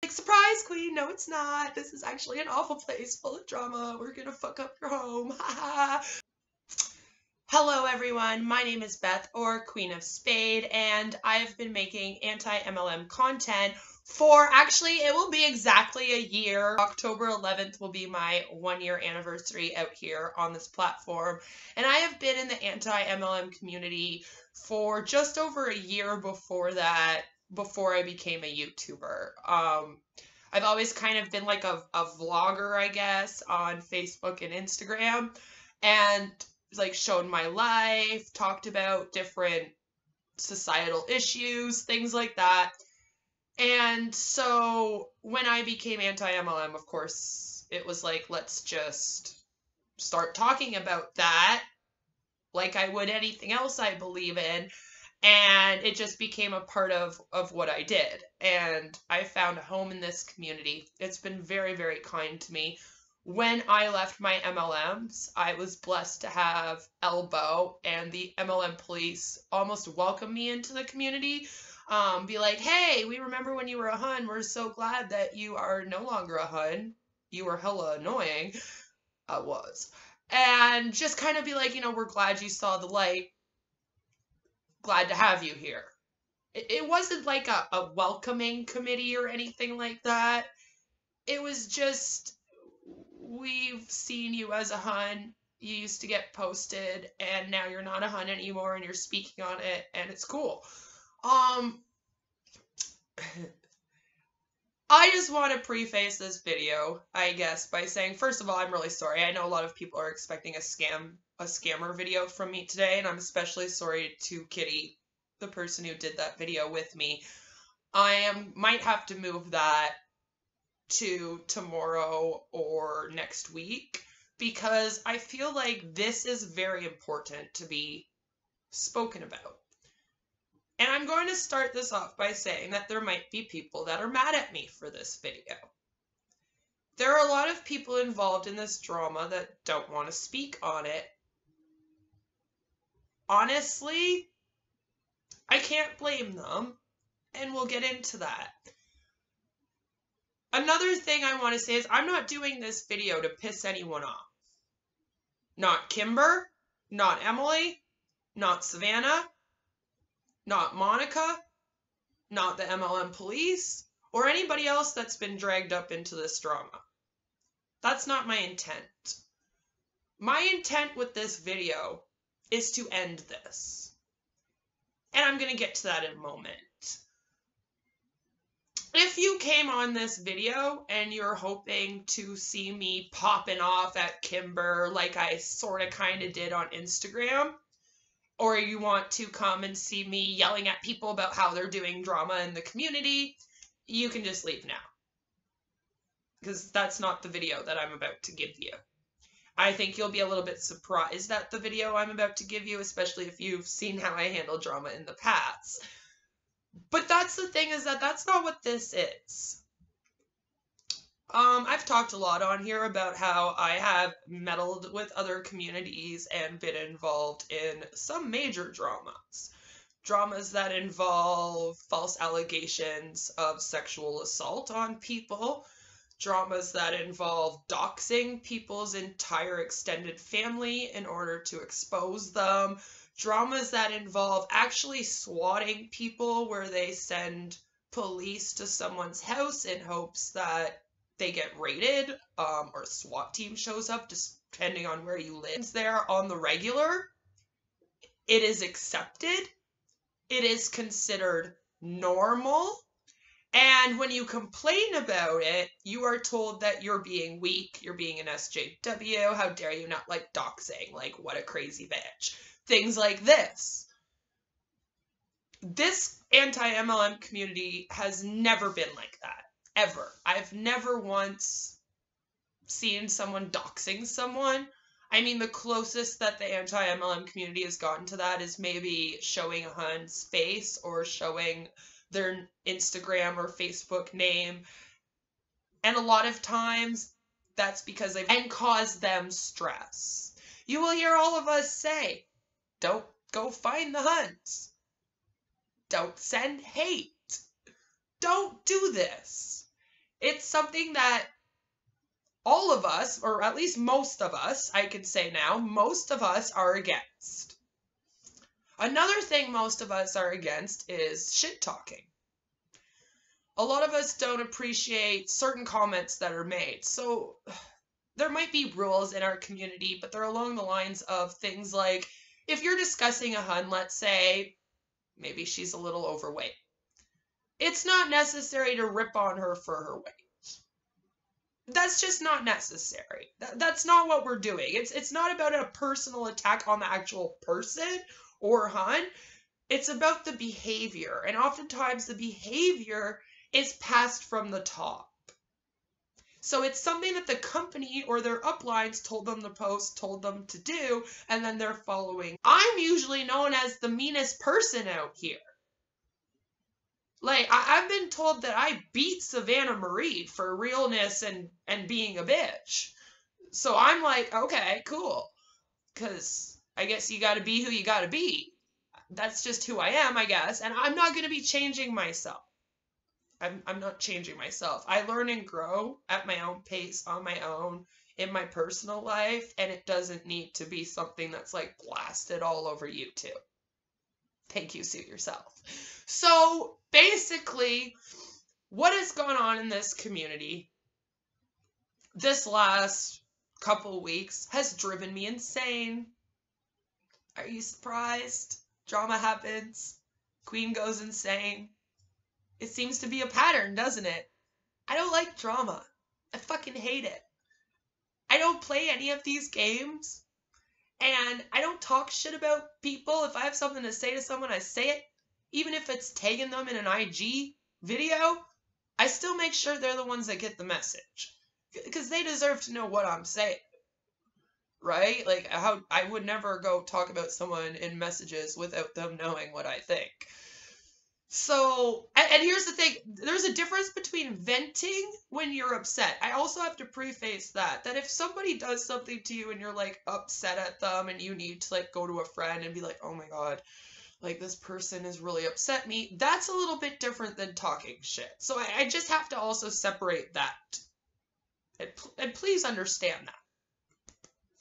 Like, surprise, queen, no it's not. This is actually an awful place full of drama. We're gonna fuck up your home. Hello everyone, my name is Beth, or Queen of Spade, and I've been making anti-MLM content for, actually, it will be exactly a year. October 11th will be my 1-year anniversary out here on this platform, and I have been in the anti-MLM community for just over a year before that, before I became a YouTuber. I've always kind of been like a vlogger, I guess, on Facebook and Instagram, and like shown my life, talked about different societal issues, things like that. And so when I became anti-MLM, of course, it was like, let's just start talking about that like I would anything else I believe in. And it just became a part of what I did. And I found a home in this community. It's been very, very kind to me. When I left my MLMs, I was blessed to have Elbow and the MLM police almost welcome me into the community. Be like, hey, we remember when you were a hun. We're so glad that you are no longer a hun. You were hella annoying. I was. And just kind of be like, we're glad you saw the light. Glad to have you here. It wasn't like a welcoming committee or anything like that. It was just, we've seen you as a hun. You used to get posted, and now you're not a hun anymore, and you're speaking on it, and it's cool. I just want to preface this video, I guess, by saying, first of all, I'm really sorry. I know a lot of people are expecting a scammer video from me today, and I'm especially sorry to Kitty, the person who did that video with me. Might have to move that to tomorrow or next week, because I feel like this is very important to be spoken about. And I'm going to start this off by saying that there might be people that are mad at me for this video. There are a lot of people involved in this drama that don't want to speak on it. Honestly, I can't blame them, and we'll get into that. Another thing I want to say is I'm not doing this video to piss anyone off. Not Kimber, not Emily, not Savannah, not Monica, not the MLM police, or anybody else that's been dragged up into this drama. That's not my intent. My intent with this video is to end this. And I'm going to get to that in a moment. If you came on this video and you're hoping to see me popping off at Kimber like I sort of kind of did on Instagram, or you want to come and see me yelling at people about how they're doing drama in the community, you can just leave now. Because that's not the video that I'm about to give you. I think you'll be a little bit surprised at the video I'm about to give you, especially if you've seen how I handle drama in the past. But that's the thing, is that that's not what this is. I've talked a lot on here about how I have meddled with other communities and been involved in some major dramas. Dramas that involve false allegations of sexual assault on people. Dramas that involve doxing people's entire extended family in order to expose them. Dramas that involve actually swatting people, where they send police to someone's house in hopes that they get raided, or a SWAT team shows up, just depending on where you live. There on the regular, it is accepted, it is considered normal, and when you complain about it, you are told that you're being weak, you're being an SJW, how dare you not like doxing, like what a crazy bitch. Things like this. This anti-MLM community has never been like that. Ever. I've never once seen someone doxing someone. I mean, the closest that the anti-MLM community has gotten to that is maybe showing a hun's face or showing their Instagram or Facebook name. And a lot of times that's because they and cause them stress. You will hear all of us say, don't go find the huns. Don't send hate. Don't do this. It's something that all of us, or at least most of us, I can say now, most of us are against. Another thing most of us are against is shit talking. A lot of us don't appreciate certain comments that are made. So there might be rules in our community, but they're along the lines of things like, if you're discussing a hun, let's say, maybe she's a little overweight. It's not necessary to rip on her for her weight. That's just not necessary. That's not what we're doing. It's not about a personal attack on the actual person or hun. It's about the behavior. And oftentimes the behavior is passed from the top. So it's something that the company or their uplines told them to post, told them to do, and then they're following. I'm usually known as the meanest person out here. Like, I've been told that I beat Savannah Marie for realness and being a bitch. So I'm like, okay, cool. Because I guess you gotta be who you gotta be. That's just who I am, I guess. And I'm not gonna be changing myself. I'm not changing myself. I learn and grow at my own pace, on my own, in my personal life, and it doesn't need to be something that's like blasted all over YouTube. Thank you, suit yourself. So basically, what has gone on in this community this last couple weeks has driven me insane. Are you surprised? Drama happens. Queen goes insane. It seems to be a pattern, doesn't it? I don't like drama. I fucking hate it. I don't play any of these games. And I don't talk shit about people. If I have something to say to someone, I say it. Even if it's tagging them in an IG video, I still make sure they're the ones that get the message. Because they deserve to know what I'm saying. Right? Like, how I would never go talk about someone in messages without them knowing what I think. So, and here's the thing, there's a difference between venting when you're upset. I also have to preface that if somebody does something to you and you're like upset at them and you need to like go to a friend and be like, oh my God, like this person has really upset me, that's a little bit different than talking shit. So I just have to also separate that. And please understand that.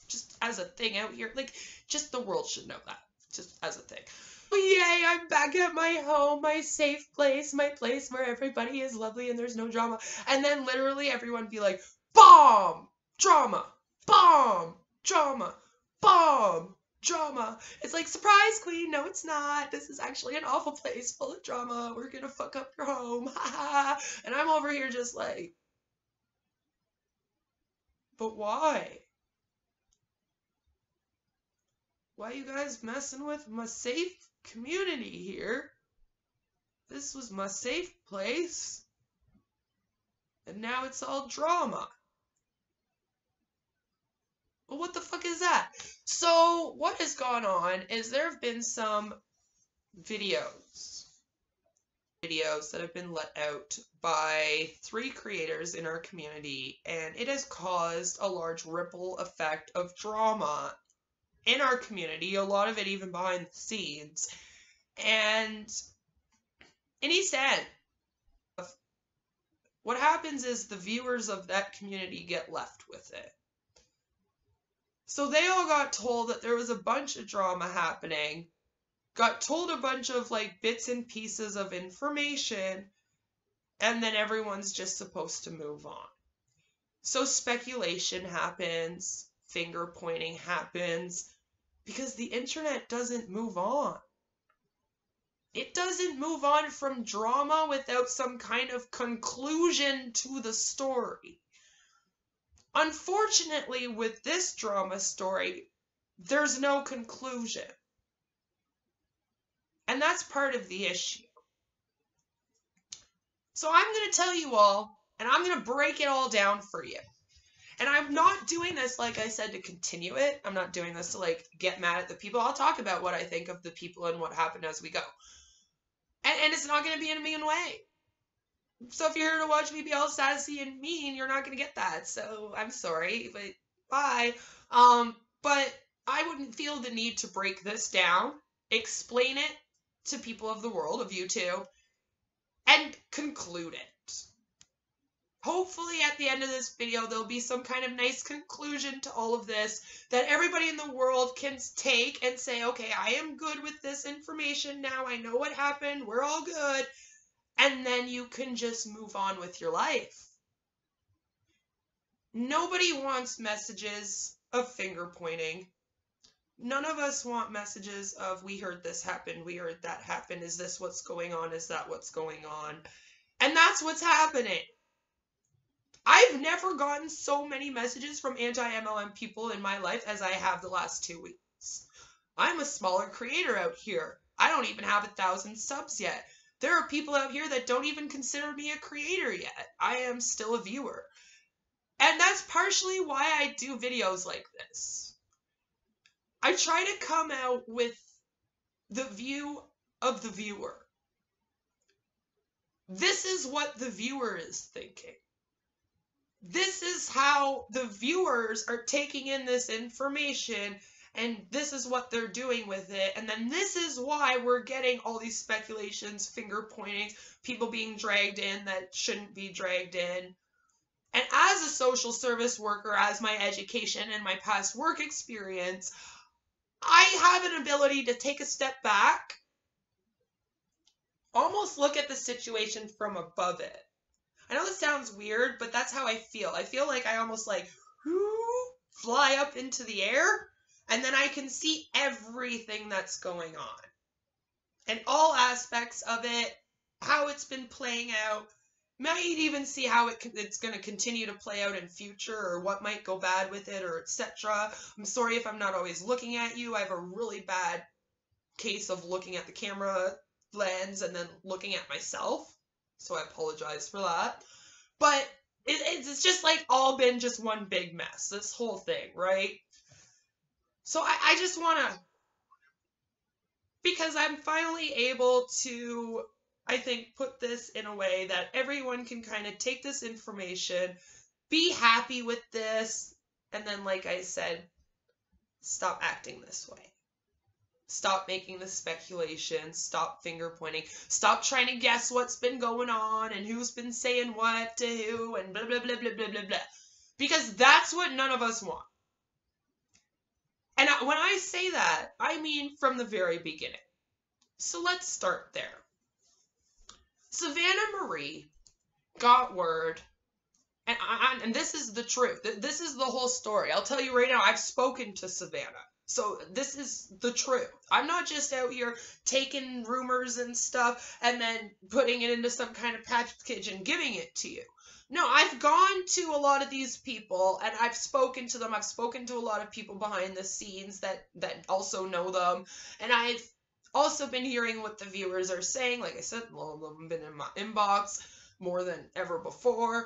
Just as a thing out here, like just the world should know that, just as a thing. Yay, I'm back at my home, my safe place, my place where everybody is lovely and there's no drama. And then literally everyone be like, bomb, drama, bomb, drama, bomb, drama. It's like, surprise, Queen, no it's not. This is actually an awful place full of drama. We're gonna fuck up your home, ha ha. And I'm over here just like, but why? Why you guys messing with my safe community here? This was my safe place. And now it's all drama. Well, what the fuck is that? So, what has gone on is there have been some videos that have been let out by 3 creators in our community, and it has caused a large ripple effect of drama in our community, a lot of it even behind the scenes. And in East End, what happens is the viewers of that community get left with it. So they all got told that there was a bunch of drama happening, got told a bunch of like bits and pieces of information, and then everyone's just supposed to move on. So speculation happens, finger pointing happens, because the internet doesn't move on. It doesn't move on from drama without some kind of conclusion to the story. Unfortunately, with this drama story, there's no conclusion. And that's part of the issue. So I'm going to tell you all, and I'm going to break it all down for you. And I'm not doing this, like I said, to continue it. I'm not doing this to, like, get mad at the people. I'll talk about what I think of the people and what happened as we go. And it's not going to be in a mean way. So if you're here to watch me be all sassy and mean, you're not going to get that. So I'm sorry, but bye. But I wouldn't feel the need to break this down, explain it to people of the world, of YouTube, and conclude it. hopefully at the end of this video, there'll be some kind of nice conclusion to all of this that everybody in the world can take and say, okay, I am good with this information now. I know what happened. We're all good. And then you can just move on with your life. Nobody wants messages of finger pointing. None of us want messages of, we heard this happen, we heard that happen, is this what's going on, is that what's going on? And that's what's happening. I've never gotten so many messages from anti-MLM people in my life as I have the last 2 weeks. I'm a smaller creator out here. I don't even have 1,000 subs yet. There are people out here that don't even consider me a creator yet. I am still a viewer. And that's partially why I do videos like this. I try to come out with the view of the viewer. This is what the viewer is thinking. This is how the viewers are taking in this information, and this is what they're doing with it. And then this is why we're getting all these speculations, finger pointings, people being dragged in that shouldn't be dragged in. And as a social service worker, as my education and my past work experience, I have an ability to take a step back, almost look at the situation from above it. I know this sounds weird, but that's how I feel. I feel like I almost like fly up into the air, and then I can see everything that's going on. And all aspects of it, how it's been playing out. Might even see how it's going to continue to play out in future, or what might go bad with it, or etc. I'm sorry if I'm not always looking at you. I have a really bad case of looking at the camera lens and then looking at myself, so I apologize for that. But it's just like all been just one big mess, this whole thing, right? So I just want to, because I'm finally able to, I think, put this in a way that everyone can kind of take this information, be happy with this, and then, like I said, stop acting this way. Stop making the speculation, stop finger pointing, stop trying to guess what's been going on and who's been saying what to who and blah, blah, blah, blah, blah, blah, blah. Because that's what none of us want. And when I say that, I mean from the very beginning. So let's start there. Savannah Marie got word, and this is the truth. This is the whole story. I'll tell you right now, I've spoken to Savannah. So this is the truth. I'm not just out here taking rumors and stuff and then putting it into some kind of package and giving it to you. No, I've gone to a lot of these people and I've spoken to them. I've spoken to a lot of people behind the scenes that also know them. And I've also been hearing what the viewers are saying. Like I said, a lot of them have been in my inbox more than ever before.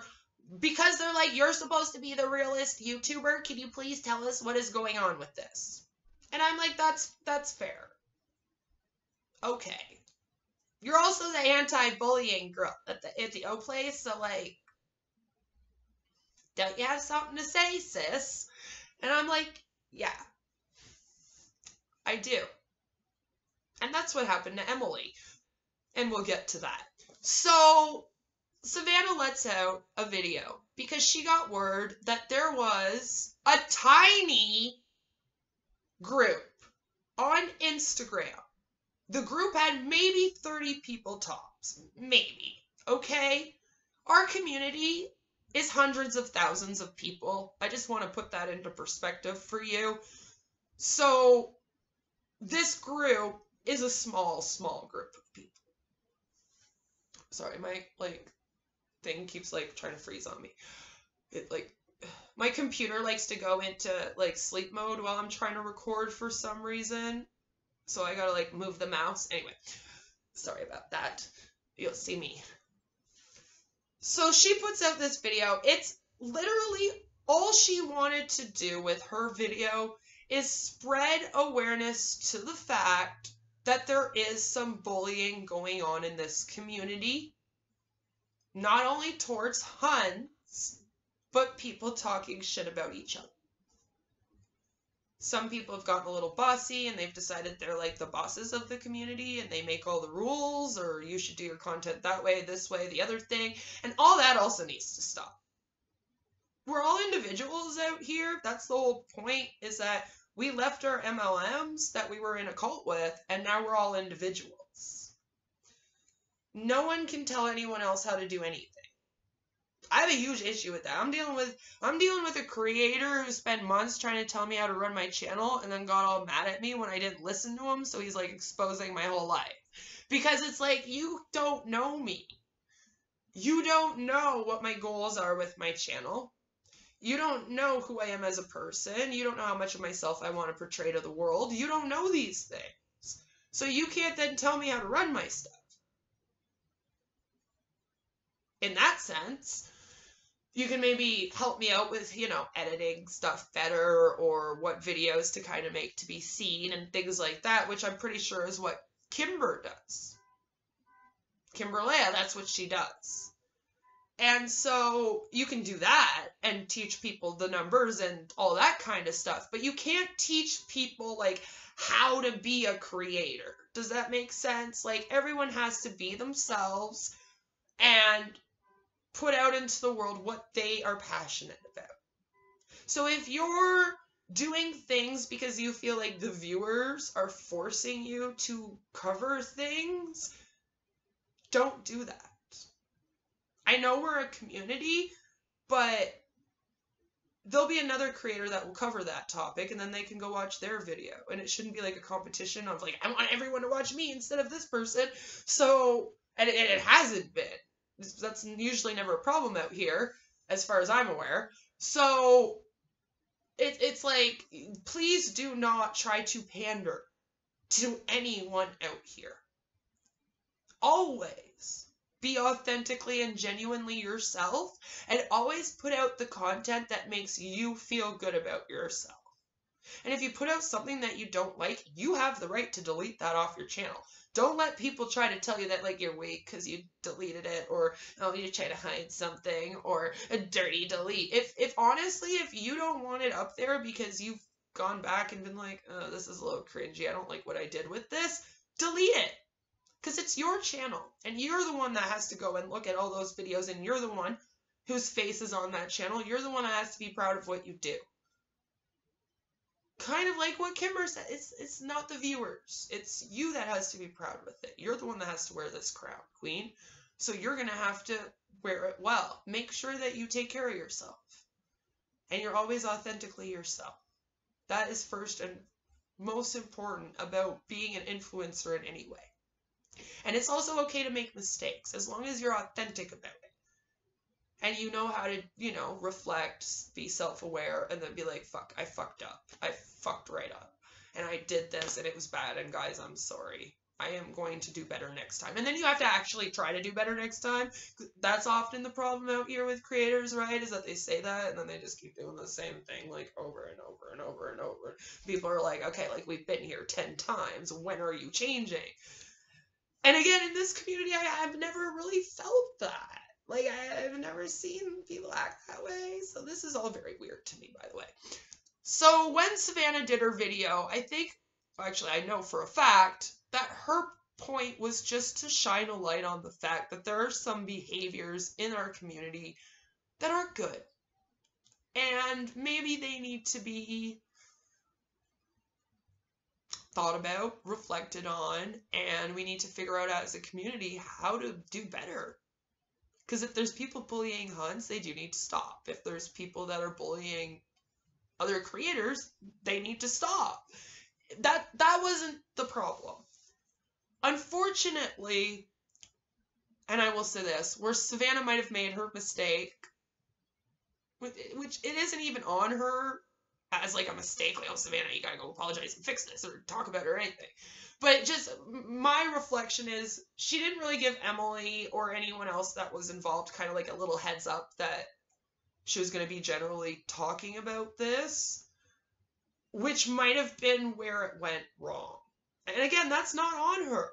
Because they're like, you're supposed to be the realist YouTuber. Can you please tell us what is going on with this? And I'm like, that's fair. Okay. You're also the anti-bullying girl at the O place, so like, don't you have something to say, sis? And I'm like, yeah, I do. And that's what happened to Emily. And we'll get to that. So Savannah lets out a video because she got word that there was a tiny group on Instagram. The group had maybe 30 people tops. Maybe. Okay? Our community is hundreds of thousands of people. I just want to put that into perspective for you. So this group is a small group of people. Sorry, my thing keeps trying to freeze on me. It my computer likes to go into sleep mode while I'm trying to record for some reason. So I gotta move the mouse. Anyway, sorry about that. You'll see me. So she puts out this video. It's literally all she wanted to do with her video is spread awareness to the fact that there is some bullying going on in this community. Not only towards Huns, but people talking shit about each other. Some people have gotten a little bossy and they've decided they're the bosses of the community and they make all the rules, or you should do your content that way, this way, the other thing. And all that also needs to stop. we're all individuals out here. That's the whole point, is that we left our MLMs that we were in a cult with, and now we're all individuals. No one can tell anyone else how to do anything. I have a huge issue with that. I'm dealing with a creator who spent months trying to tell me how to run my channel and then got all mad at me when I didn't listen to him, so he's like exposing my whole life. Because it's like, you don't know me. You don't know what my goals are with my channel. You don't know who I am as a person. You don't know how much of myself I want to portray to the world. You don't know these things. So you can't then tell me how to run my stuff. In that sense, you can maybe help me out with, editing stuff better, or what videos to kind of make to be seen and things like that, which I'm pretty sure is what Kimber does. Kimberlea, that's what she does. And so you can do that and teach people the numbers and all that kind of stuff, but you can't teach people like how to be a creator. Does that make sense? Like, everyone has to be themselves and put out into the world what they are passionate about. So if you're doing things because you feel like the viewers are forcing you to cover things, don't do that. I know we're a community, but there'll be another creator that will cover that topic, and then they can go watch their video. And it shouldn't be like a competition of like, I want everyone to watch me instead of this person. So, and it hasn't been. That's usually never a problem out here, as far as I'm aware. So it's like, please do not try to pander to anyone out here. Always be authentically and genuinely yourself, and always put out the content that makes you feel good about yourself. And if you put out something that you don't like, you have the right to delete that off your channel. Don't let people try to tell you that like you're weak because you deleted it, or you try to hide something, or a dirty delete. If honestly, if you don't want it up there because you've gone back and been like, oh, this is a little cringy, I don't like what I did with this, delete it. Because it's your channel, and you're the one that has to go and look at all those videos, and you're the one whose face is on that channel. You're the one that has to be proud of what you do. Kind of like what Kimber said, it's not the viewers. It's you that has to be proud with it. You're the one that has to wear this crown, queen. So you're going to have to wear it well. Make sure that you take care of yourself. And you're always authentically yourself. That is first and most important about being an influencer in any way. And it's also okay to make mistakes, as long as you're authentic about it. And you know how to, reflect, be self-aware, and then be like, fuck, I fucked up. I fucked right up. And I did this, and it was bad, and guys, I'm sorry. I am going to do better next time. And then you have to actually try to do better next time. That's often the problem out here with creators, right? Is that they say that, and then they just keep doing the same thing, like, over and over and over and over. People are like, okay, like, we've been here 10 times. When are you changing? And again, in this community, I've never really felt that. Like, I've never seen people act that way. So this is all very weird to me, by the way. So when Savannah did her video, I know for a fact that her point was just to shine a light on the fact that there are some behaviors in our community that aren't good. And maybe they need to be thought about, reflected on, and we need to figure out as a community how to do better. Because if there's people bullying Hunts, they do need to stop. If there's people that are bullying other creators, they need to stop. That wasn't the problem. Unfortunately, and I will say this, where Savannah might have made her mistake, which it isn't even on her as like a mistake, like, oh, Savannah, you gotta go apologize and fix this, or talk about it or anything. But just my reflection is, she didn't really give Emily or anyone else that was involved kind of like a little heads up that she was going to be generally talking about this, which might have been where it went wrong. And again, that's not on her.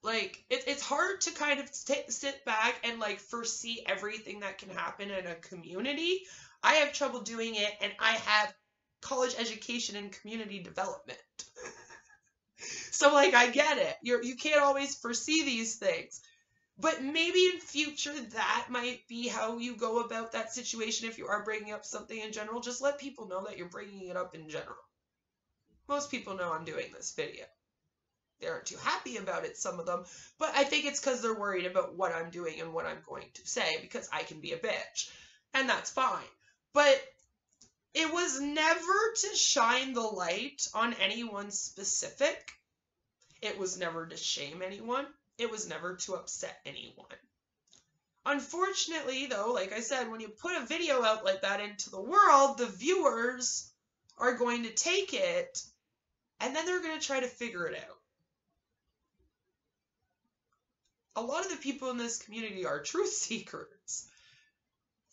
Like, it's hard to kind of sit back and like foresee everything that can happen in a community. I have trouble doing it, and I have college education and community development. So, like, I get it. You can't always foresee these things. But maybe in future that might be how you go about that situation. If you are bringing up something in general, just let people know that you're bringing it up in general. Most people know I'm doing this video. They aren't too happy about it, some of them, but I think it's because they're worried about what I'm doing and what I'm going to say, because I can be a bitch, and that's fine. But it was never to shine the light on anyone specific. It was never to shame anyone. It was never to upset anyone. Unfortunately, though, like I said, when you put a video out like that into the world, the viewers are going to take it, and then they're going to try to figure it out. A lot of the people in this community are truth seekers.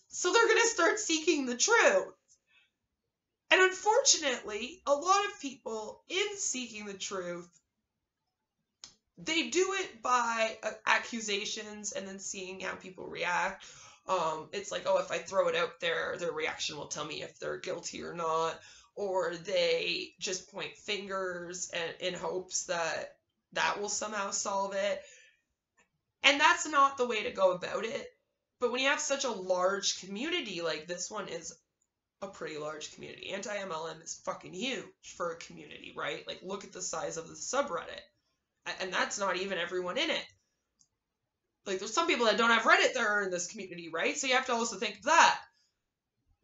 So they're going to start seeking the truth. And unfortunately, a lot of people in seeking the truth, they do it by accusations and then seeing how people react. It's like, oh, if I throw it out there, their reaction will tell me if they're guilty or not. Or they just point fingers and in hopes that that will somehow solve it. And that's not the way to go about it. But when you have such a large community, like this one is a pretty large community. Anti-MLM is fucking huge for a community, right? Like, look at the size of the subreddit. And that's not even everyone in it. Like, there's some people that don't have Reddit that are in this community, right? So you have to also think of that.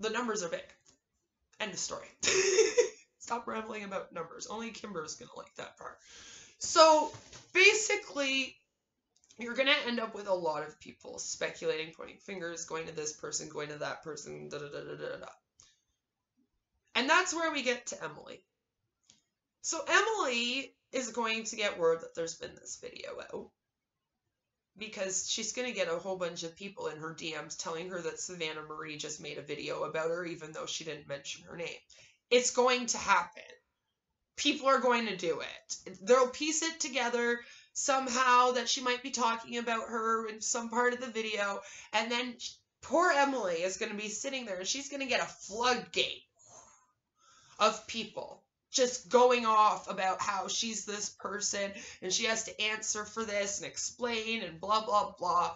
The numbers are big. End of story. Stop rambling about numbers. Only Kimber's gonna like that part. So, basically, you're going to end up with a lot of people speculating, pointing fingers, going to this person, going to that person, da-da-da-da-da-da. And that's where we get to Emily. So Emily is going to get word that there's been this video out, because she's going to get a whole bunch of people in her DMs telling her that Savannah Marie just made a video about her, even though she didn't mention her name. It's going to happen. People are going to do it. They'll piece it together somehow that she might be talking about her in some part of the video, and then poor Emily is going to be sitting there and she's going to get a floodgate of people just going off about how she's this person and she has to answer for this and explain and blah blah blah.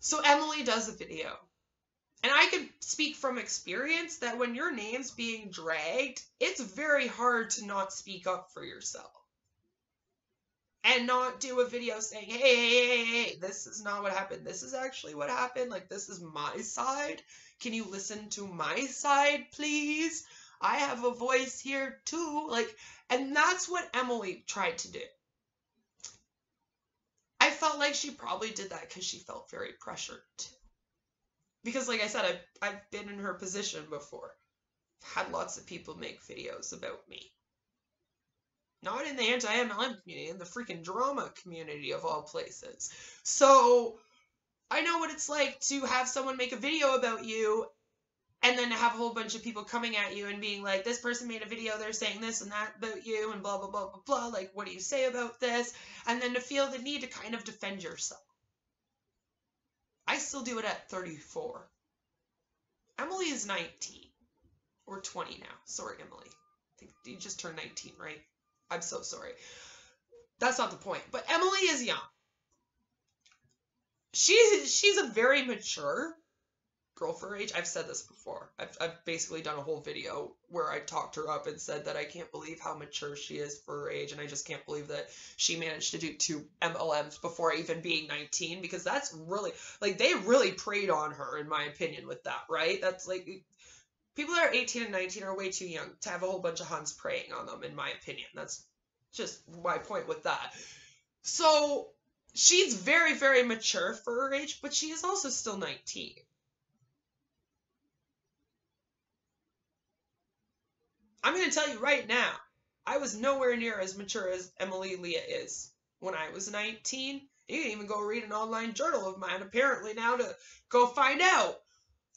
So Emily does a video, and I can speak from experience that when your name's being dragged, it's very hard to not speak up for yourself. And not do a video saying, hey, this is not what happened. This is actually what happened. Like, this is my side. Can you listen to my side, please? I have a voice here, too. Like, and that's what Emily tried to do. I felt like she probably did that because she felt very pressured, too. Because, like I said, I've been in her position before. I've had lots of people make videos about me. Not in the anti-MLM community, in the freaking drama community of all places. So, I know what it's like to have someone make a video about you, and then to have a whole bunch of people coming at you and being like, this person made a video, they're saying this and that about you, and blah, blah, blah, blah, blah, like, what do you say about this? And then to feel the need to kind of defend yourself. I still do it at 34. Emily is 19. Or 20 now. Sorry, Emily. I think you just turned 19, right? I'm so sorry. That's not the point. But Emily is young. She's a very mature girl for her age. I've said this before. I've basically done a whole video where I talked her up and said that I can't believe how mature she is for her age, and I just can't believe that she managed to do 2 MLMs before even being 19, because that's really, like, they really preyed on her, in my opinion, with that, right? That's like, people that are 18 and 19 are way too young to have a whole bunch of Huns preying on them, in my opinion. That's just my point with that. So, she's very, very mature for her age, but she is also still 19. I'm going to tell you right now, I was nowhere near as mature as Emily Leah is when I was 19. You can even go read an online journal of mine, apparently, now to go find out.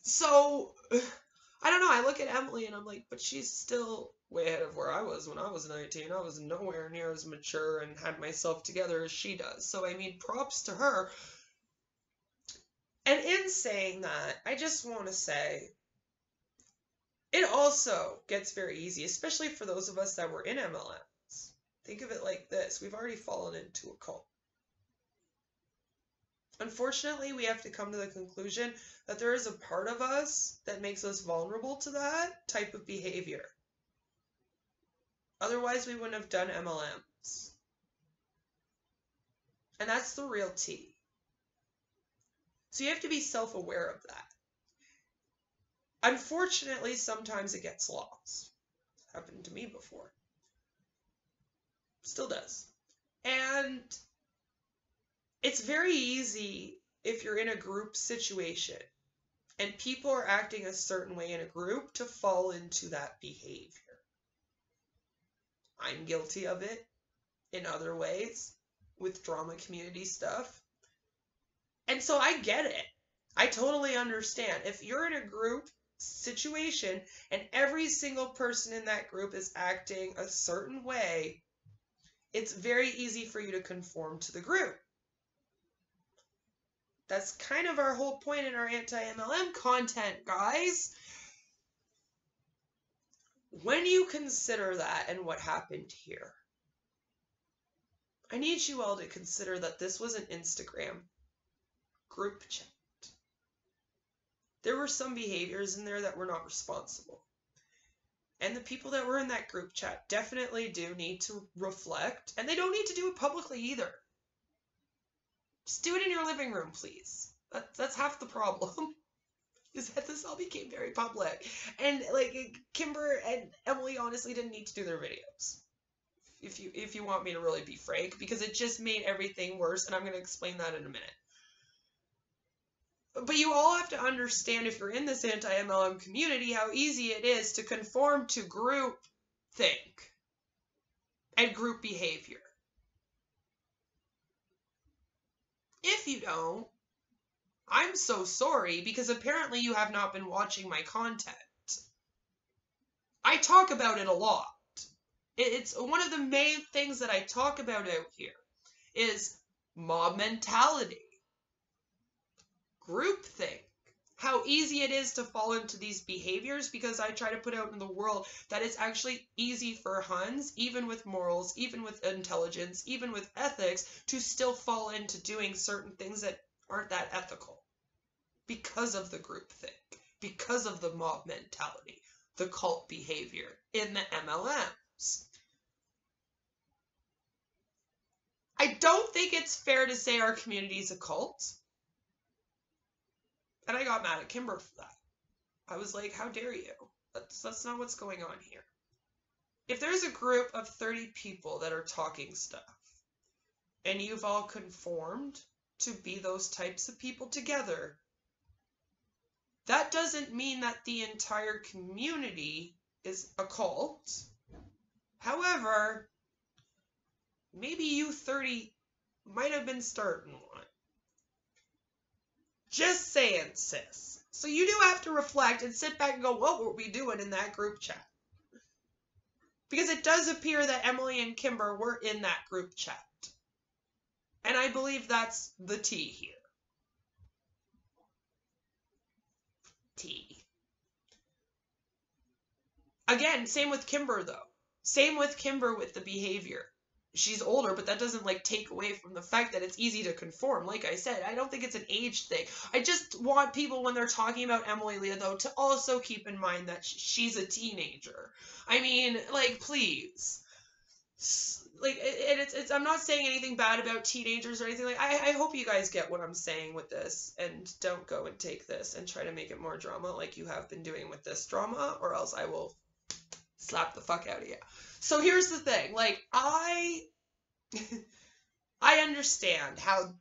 So, I don't know, I look at Emily and I'm like, but she's still way ahead of where I was when I was 19. I was nowhere near as mature and had myself together as she does. So, I mean, props to her. And in saying that, I just want to say, it also gets very easy, especially for those of us that were in MLMs. Think of it like this. We've already fallen into a cult. Unfortunately, we have to come to the conclusion that there is a part of us that makes us vulnerable to that type of behavior. Otherwise, we wouldn't have done MLMs. And that's the real tea. So you have to be self-aware of that. Unfortunately, sometimes it gets lost. It's happened to me before. Still does. And it's very easy if you're in a group situation and people are acting a certain way in a group to fall into that behavior. I'm guilty of it in other ways with drama community stuff. And so I get it. I totally understand. If you're in a group situation and every single person in that group is acting a certain way, it's very easy for you to conform to the group. That's kind of our whole point in our anti-MLM content, guys. When you consider that and what happened here, I need you all to consider that this was an Instagram group chat. There were some behaviors in there that were not responsible. And the people that were in that group chat definitely do need to reflect, and they don't need to do it publicly either. Just do it in your living room, please. That's half the problem. Is that this all became very public. And like Kimber and Emily honestly didn't need to do their videos. If you want me to really be frank, because it just made everything worse, and I'm going to explain that in a minute. But you all have to understand, if you're in this anti-MLM community, how easy it is to conform to group think and group behavior. If you don't, I'm so sorry, because apparently you have not been watching my content. I talk about it a lot. It's one of the main things that I talk about out here is mob mentality, groupthink, how easy it is to fall into these behaviors, because I try to put out in the world that it's actually easy for Huns, even with morals, even with intelligence, even with ethics, to still fall into doing certain things that aren't that ethical because of the groupthink, because of the mob mentality, the cult behavior in the MLMs. I don't think it's fair to say our community is a cult. And I got mad at Kimber for that. I was like, how dare you? That's not what's going on here. If there's a group of 30 people that are talking stuff, and you've all conformed to be those types of people together, that doesn't mean that the entire community is a cult. However, maybe you 30 might have been starting one. Just saying, sis. So you do have to reflect and sit back and go, what were we doing in that group chat? Because it does appear that Emily and Kimber were in that group chat. And I believe that's the tea here. Tea. Again, same with Kimber, though. Same with Kimber with the behavior. She's older, but that doesn't like take away from the fact that it's easy to conform. Like I said, I don't think it's an age thing. I just want people, when they're talking about Emily Leah, though, to also keep in mind that she's a teenager. I mean, like, please. Like, it's I'm not saying anything bad about teenagers or anything. Like, I hope you guys get what I'm saying with this, and don't go and take this and try to make it more drama like you have been doing with this drama, or else I will slap the fuck out of you. So here's the thing, like, I understand how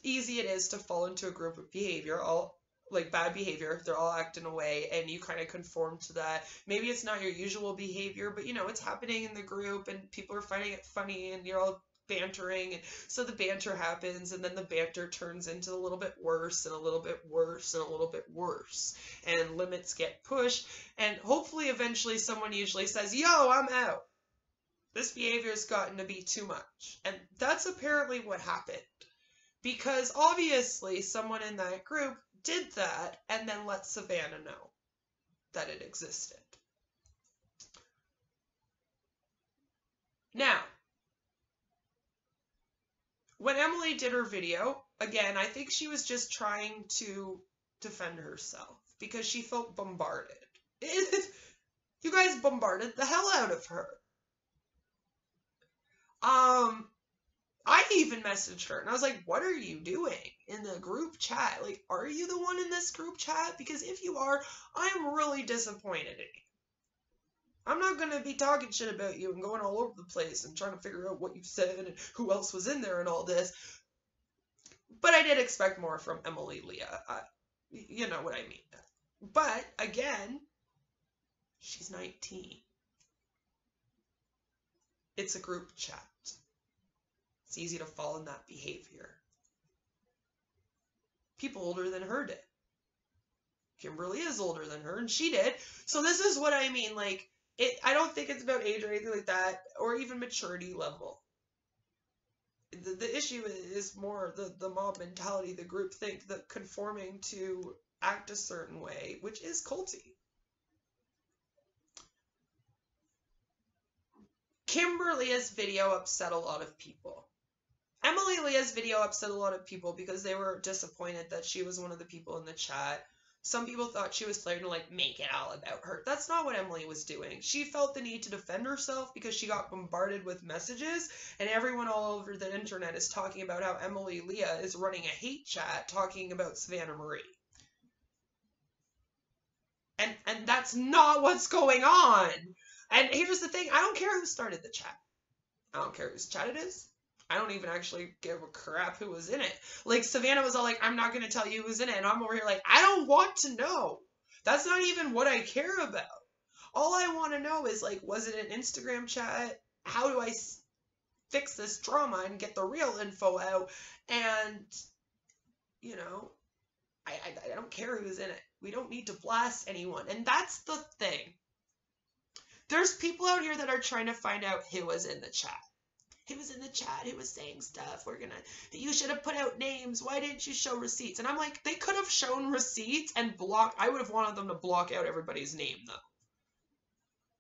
easy it is to fall into a group of behavior, all like bad behavior, they're all acting away, and you kind of conform to that. Maybe it's not your usual behavior, but you know, it's happening in the group, and people are finding it funny, and you're all bantering, and so the banter happens, and then the banter turns into a little bit worse, and a little bit worse, and a little bit worse, and limits get pushed, and hopefully eventually someone usually says, yo, I'm out. This behavior has gotten to be too much. And that's apparently what happened, because obviously someone in that group did that and then let Savannah know that it existed. Now, when Emily did her video, again, I think she was just trying to defend herself because she felt bombarded. You guys bombarded the hell out of her. I even messaged her and I was like, what are you doing in the group chat? Like, are you the one in this group chat? Because if you are, I'm really disappointed in you. I'm not going to be talking shit about you and going all over the place and trying to figure out what you said and who else was in there and all this. But I did expect more from Emily Leah. You know what I mean. But, again, she's 19. It's a group chat. It's easy to fall in that behavior. People older than her did. Kimberly is older than her, and she did. So this is what I mean. Like, I don't think it's about age or anything like that, or even maturity level. The issue is more the mob mentality, the group think, the conforming to act a certain way, which is culty. Kimberly's video upset a lot of people. Emily Leah's video upset a lot of people because they were disappointed that she was one of the people in the chat. Some people thought she was trying to like make it all about her. That's not what Emily was doing. She felt the need to defend herself because she got bombarded with messages, and everyone all over the internet is talking about how Emily Leah is running a hate chat talking about Savannah Marie. And that's not what's going on. And here's the thing, I don't care who started the chat. I don't care whose chat it is. I don't even actually give a crap who was in it. Like, Savannah was all like, I'm not going to tell you who's in it. And I'm over here like, I don't want to know. That's not even what I care about. All I want to know is, like, was it an Instagram chat? How do I fix this drama and get the real info out? And, you know, I don't care who's in it. We don't need to blast anyone. And that's the thing. There's people out here that are trying to find out who was in the chat. He was in the chat, he was saying stuff, you should have put out names, why didn't you show receipts? And I'm like, they could have shown receipts and I would have wanted them to block out everybody's name, though.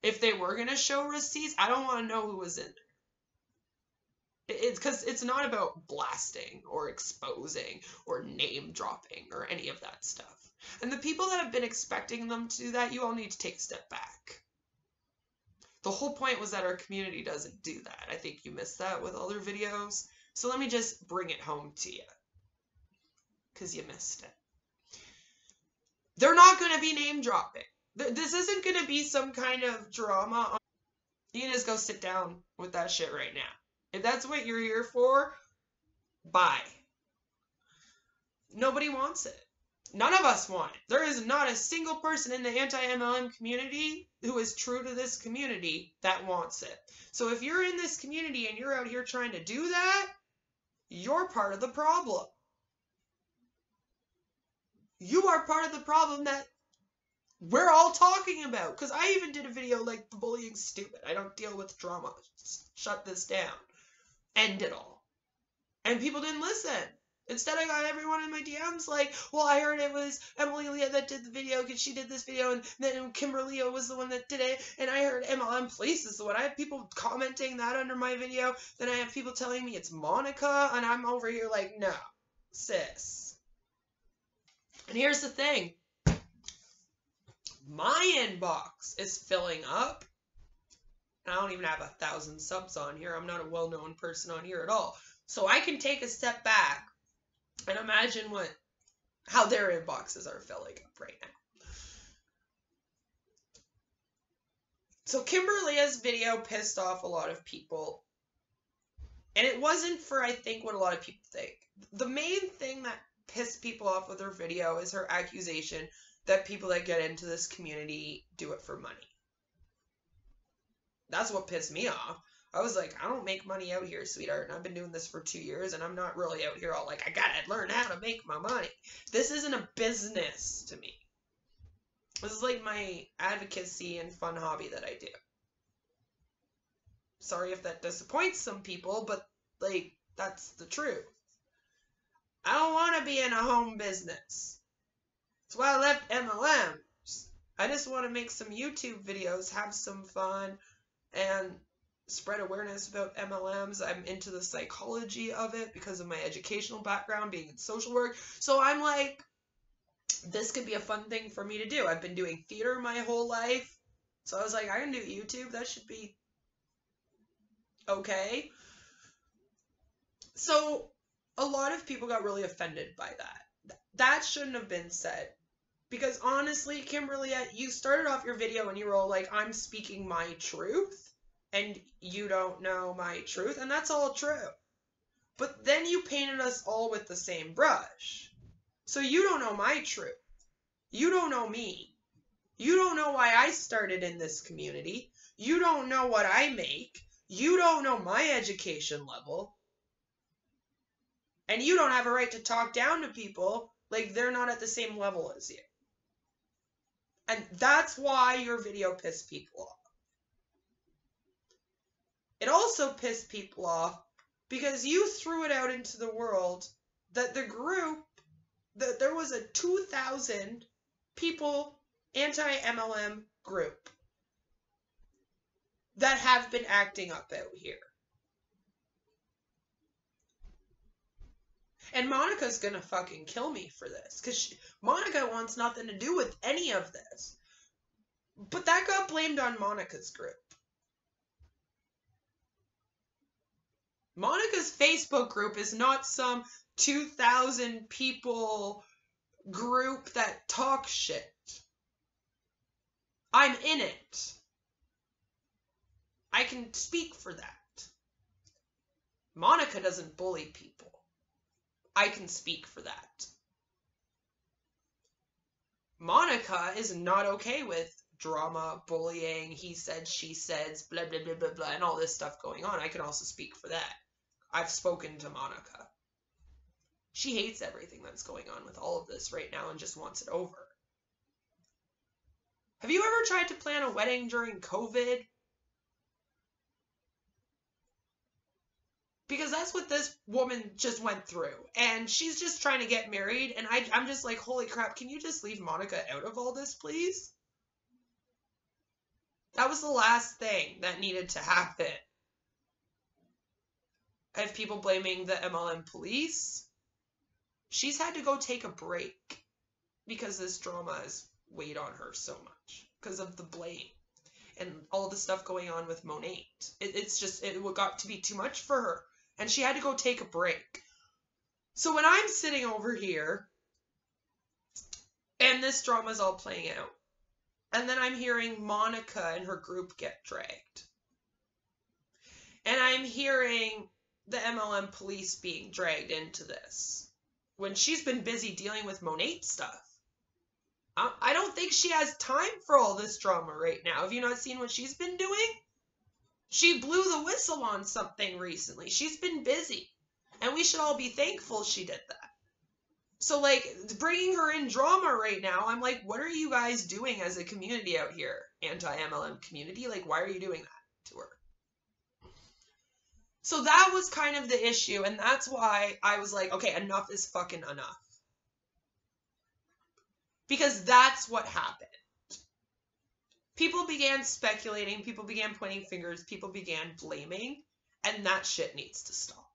If they were going to show receipts, I don't want to know who was in there. It's because it's not about blasting or exposing or name dropping or any of that stuff. And the people that have been expecting them to do that, you all need to take a step back. The whole point was that our community doesn't do that. I think you missed that with other videos. So let me just bring it home to you. Because you missed it. They're not going to be name dropping. This isn't going to be some kind of drama. You can just go sit down with that shit right now. If that's what you're here for, bye. Nobody wants it. None of us want it. There is not a single person in the anti-MLM community who is true to this community that wants it. So if you're in this community and you're out here trying to do that, you're part of the problem. You are part of the problem that we're all talking about. Because I even did a video like, the bullying's stupid. I don't deal with drama. Shut this down. End it all. And people didn't listen. Instead, I got everyone in my DMs like, well, I heard it was Emily Leah that did the video because she did this video, and then Kimberly was the one that did it, and I heard MLM Police is the one. I have people commenting that under my video. Then I have people telling me it's Monica, and I'm over here like, no, sis. And here's the thing. My inbox is filling up. I don't even have 1,000 subs on here. I'm not a well-known person on here at all. So I can take a step back and imagine how their inboxes are filling up right now. So Kimberly's video pissed off a lot of people. And it wasn't for, I think, what a lot of people think. The main thing that pissed people off with her video is her accusation that people that get into this community do it for money. That's what pissed me off. I was like, I don't make money out here, sweetheart, and I've been doing this for 2 years, and I'm not really out here all like, I gotta learn how to make my money. This isn't a business to me. This is like my advocacy and fun hobby that I do. Sorry if that disappoints some people, but, like, that's the truth. I don't want to be in a home business. That's why I left MLMs. I just want to make some YouTube videos, have some fun, and spread awareness about MLMs. I'm into the psychology of it because of my educational background, being in social work. So I'm like, this could be a fun thing for me to do. I've been doing theater my whole life. So I was like, I can do YouTube. That should be okay. So a lot of people got really offended by that. That shouldn't have been said. Because honestly, Kimberly, you started off your video and you were all like, I'm speaking my truth, and you don't know my truth, and that's all true. But then you painted us all with the same brush. So you don't know my truth. You don't know me. You don't know why I started in this community. You don't know what I make. You don't know my education level. And you don't have a right to talk down to people like they're not at the same level as you. And that's why your video pissed people off. It also pissed people off because you threw it out into the world that the group, that there was a 2,000 people anti-MLM group that have been acting up out here. And Monica's gonna fucking kill me for this, because Monica wants nothing to do with any of this. But that got blamed on Monica's group. Monica's Facebook group is not some 2,000 people group that talk shit. I'm in it. I can speak for that. Monica doesn't bully people. I can speak for that. Monica is not okay with drama, bullying, he said, she says, blah, blah, blah, blah, blah, and all this stuff going on. I can also speak for that. I've spoken to Monica. She hates everything that's going on with all of this right now and just wants it over. Have you ever tried to plan a wedding during COVID? Because that's what this woman just went through. And she's just trying to get married. And I'm just like, holy crap, can you just leave Monica out of all this, please? That was the last thing that needed to happen. I have people blaming the MLM police. She's had to go take a break because this drama has weighed on her so much. Because of the blame. And all the stuff going on with Monat. It got to be too much for her. And she had to go take a break. So when I'm sitting over here, and this drama's all playing out, and then I'm hearing Monica and her group get dragged. And I'm hearing the MLM police being dragged into this. When she's been busy dealing with Monat stuff. I don't think she has time for all this drama right now. Have you not seen what she's been doing? She blew the whistle on something recently. She's been busy. And we should all be thankful she did that. So, like, bringing her in drama right now, I'm like, what are you guys doing as a community out here? Anti-MLM community? Like, why are you doing that to her? So that was kind of the issue. And that's why I was like, okay, enough is fucking enough. Because that's what happened. People began speculating, people began pointing fingers, people began blaming, and that shit needs to stop.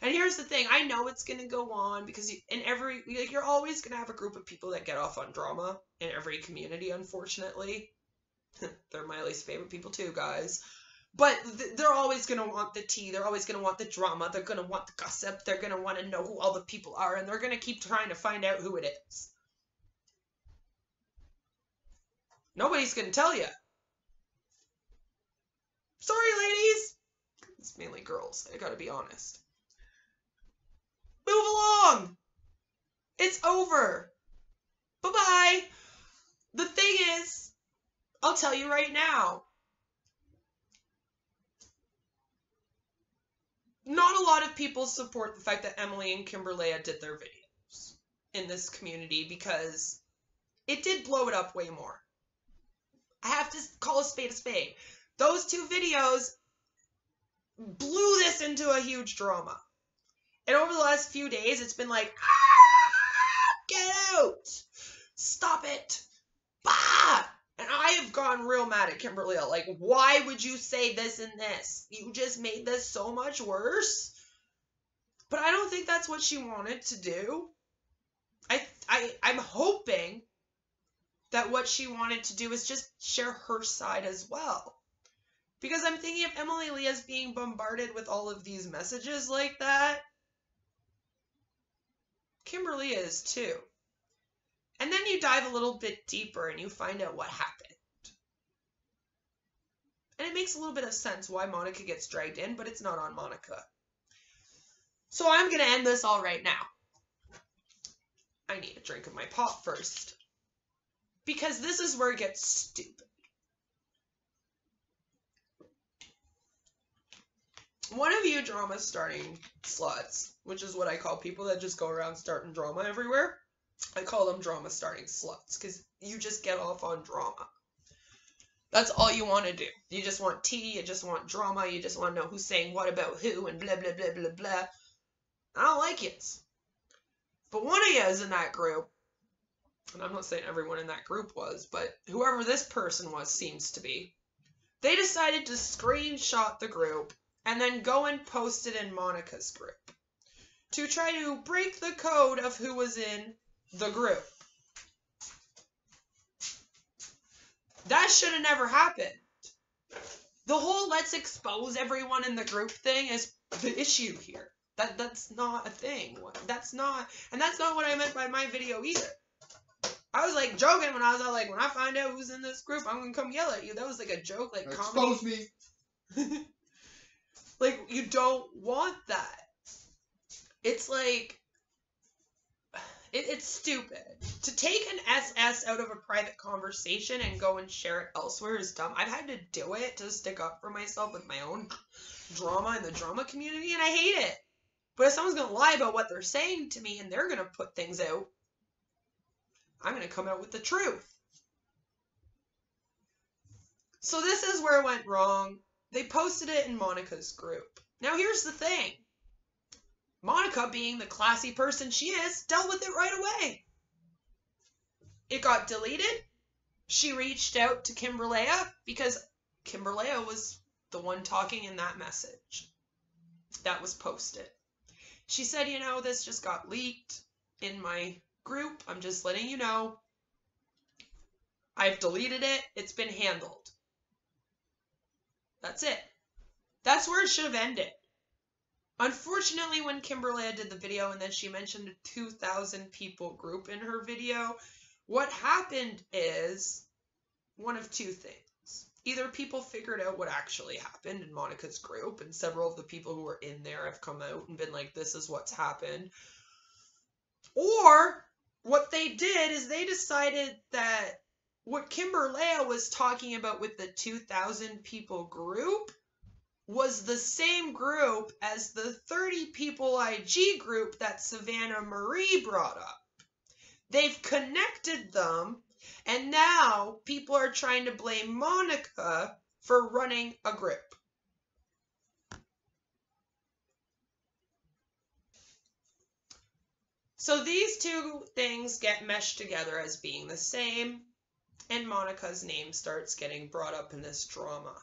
And here's the thing, I know it's going to go on because you're always going to have a group of people that get off on drama in every community, unfortunately. They're my least favorite people too, guys. But they're always going to want the tea, they're always going to want the drama, they're going to want the gossip, they're going to want to know who all the people are, and they're going to keep trying to find out who it is. Nobody's going to tell you. Sorry, ladies. It's mainly girls. I gotta be honest. Move along. It's over. Bye-bye. The thing is, I'll tell you right now. Not a lot of people support the fact that Emily and Kimberly did their videos in this community because it did blow it up way more. I have to call a spade a spade. Those two videos blew this into a huge drama. And over the last few days, it's been like, get out! Stop it! Bah! And I have gotten real mad at Kimberly. Like, why would you say this and this? You just made this so much worse. But I don't think that's what she wanted to do. I'm hoping that what she wanted to do is just share her side as well. Because I'm thinking if Emily Leah's being bombarded with all of these messages like that, Kimberly is too. And then you dive a little bit deeper and you find out what happened. And it makes a little bit of sense why Monica gets dragged in, but it's not on Monica. So I'm going to end this all right now. I need a drink of my pop first. Because this is where it gets stupid. One of you drama starting sluts, which is what I call people that just go around starting drama everywhere. I call them drama starting sluts because you just get off on drama. That's all you want to do. You just want tea, you just want drama, you just want to know who's saying what about who and blah, blah, blah, blah, blah. I don't like yous. But one of yous in that group, and I'm not saying everyone in that group was, but whoever this person was seems to be, they decided to screenshot the group and then go and post it in Monica's group to try to break the code of who was in the group. That should have never happened. The whole let's expose everyone in the group thing is the issue here. That's not a thing. That's not what I meant by my video either. I was like joking when I was like, when I find out who's in this group, I'm gonna come yell at you. That was like a joke, like comedy. Expose me. Like, you don't want that. It's like, it's stupid. To take an SS out of a private conversation and go and share it elsewhere is dumb. I've had to do it to stick up for myself with my own drama in the drama community, and I hate it. But if someone's going to lie about what they're saying to me and they're going to put things out, I'm going to come out with the truth. So this is where it went wrong. They posted it in Monica's group. Now here's the thing. Monica, being the classy person she is, dealt with it right away. It got deleted. She reached out to Kimberlea because Kimberlea was the one talking in that message that was posted. She said, you know, this just got leaked in my group. I'm just letting you know. I've deleted it. It's been handled. That's it. That's where it should have ended. Unfortunately, when Kimberlea did the video and then she mentioned a 2,000 people group in her video, what happened is one of two things. Either people figured out what actually happened in Monica's group, and several of the people who were in there have come out and been like, this is what's happened. Or what they did is they decided that what Kimberlea was talking about with the 2,000 people group was the same group as the 30 people IG group that Savannah Marie brought up. They've connected them, and now people are trying to blame Monica for running a group. So these two things get meshed together as being the same, and Monica's name starts getting brought up in this drama.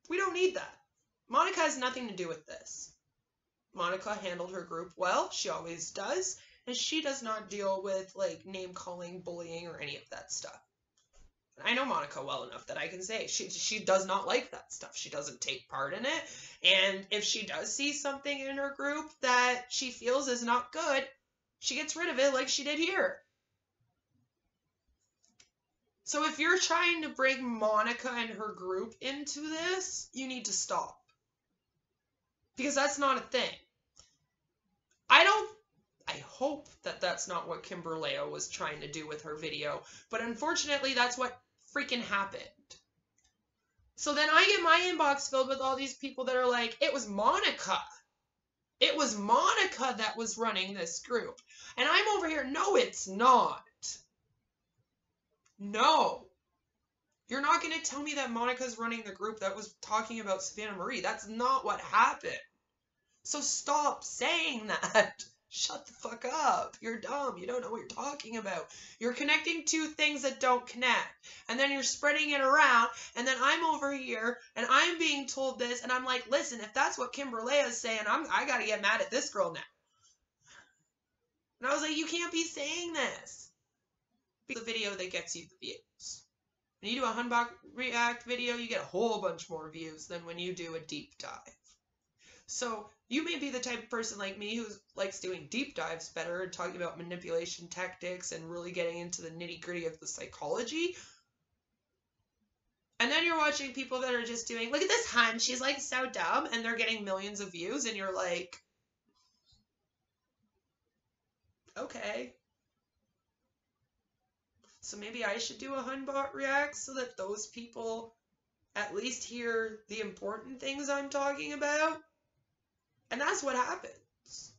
We don't need that. Monica has nothing to do with this. Monica handled her group well. She always does. And she does not deal with, like, name-calling, bullying, or any of that stuff. I know Monica well enough that I can say she does not like that stuff. She doesn't take part in it. And if she does see something in her group that she feels is not good, she gets rid of it like she did here. So if you're trying to bring Monica and her group into this, you need to stop. Because that's not a thing. I hope that that's not what Kimberlea was trying to do with her video. But unfortunately, that's what freaking happened. So then I get my inbox filled with all these people that are like, it was Monica. It was Monica that was running this group. And I'm over here, no, it's not. No. You're not going to tell me that Monica's running the group that was talking about Savannah Marie. That's not what happened. So stop saying that. Shut the fuck up. You're dumb. You don't know what you're talking about. You're connecting two things that don't connect. And then you're spreading it around. And then I'm over here and I'm being told this. And I'm like, listen, if that's what Kimberlea is saying, I got to get mad at this girl now. And I was like, you can't be saying this. The video that gets you the views. When you do a Hunbox React video, you get a whole bunch more views than when you do a deep dive. So you may be the type of person like me who likes doing deep dives better and talking about manipulation tactics and really getting into the nitty-gritty of the psychology. And then you're watching people that are just doing, look at this hun, she's like so dumb, and they're getting millions of views, and you're like, okay. So maybe I should do a Hunbot React so that those people at least hear the important things I'm talking about. And that's what happens.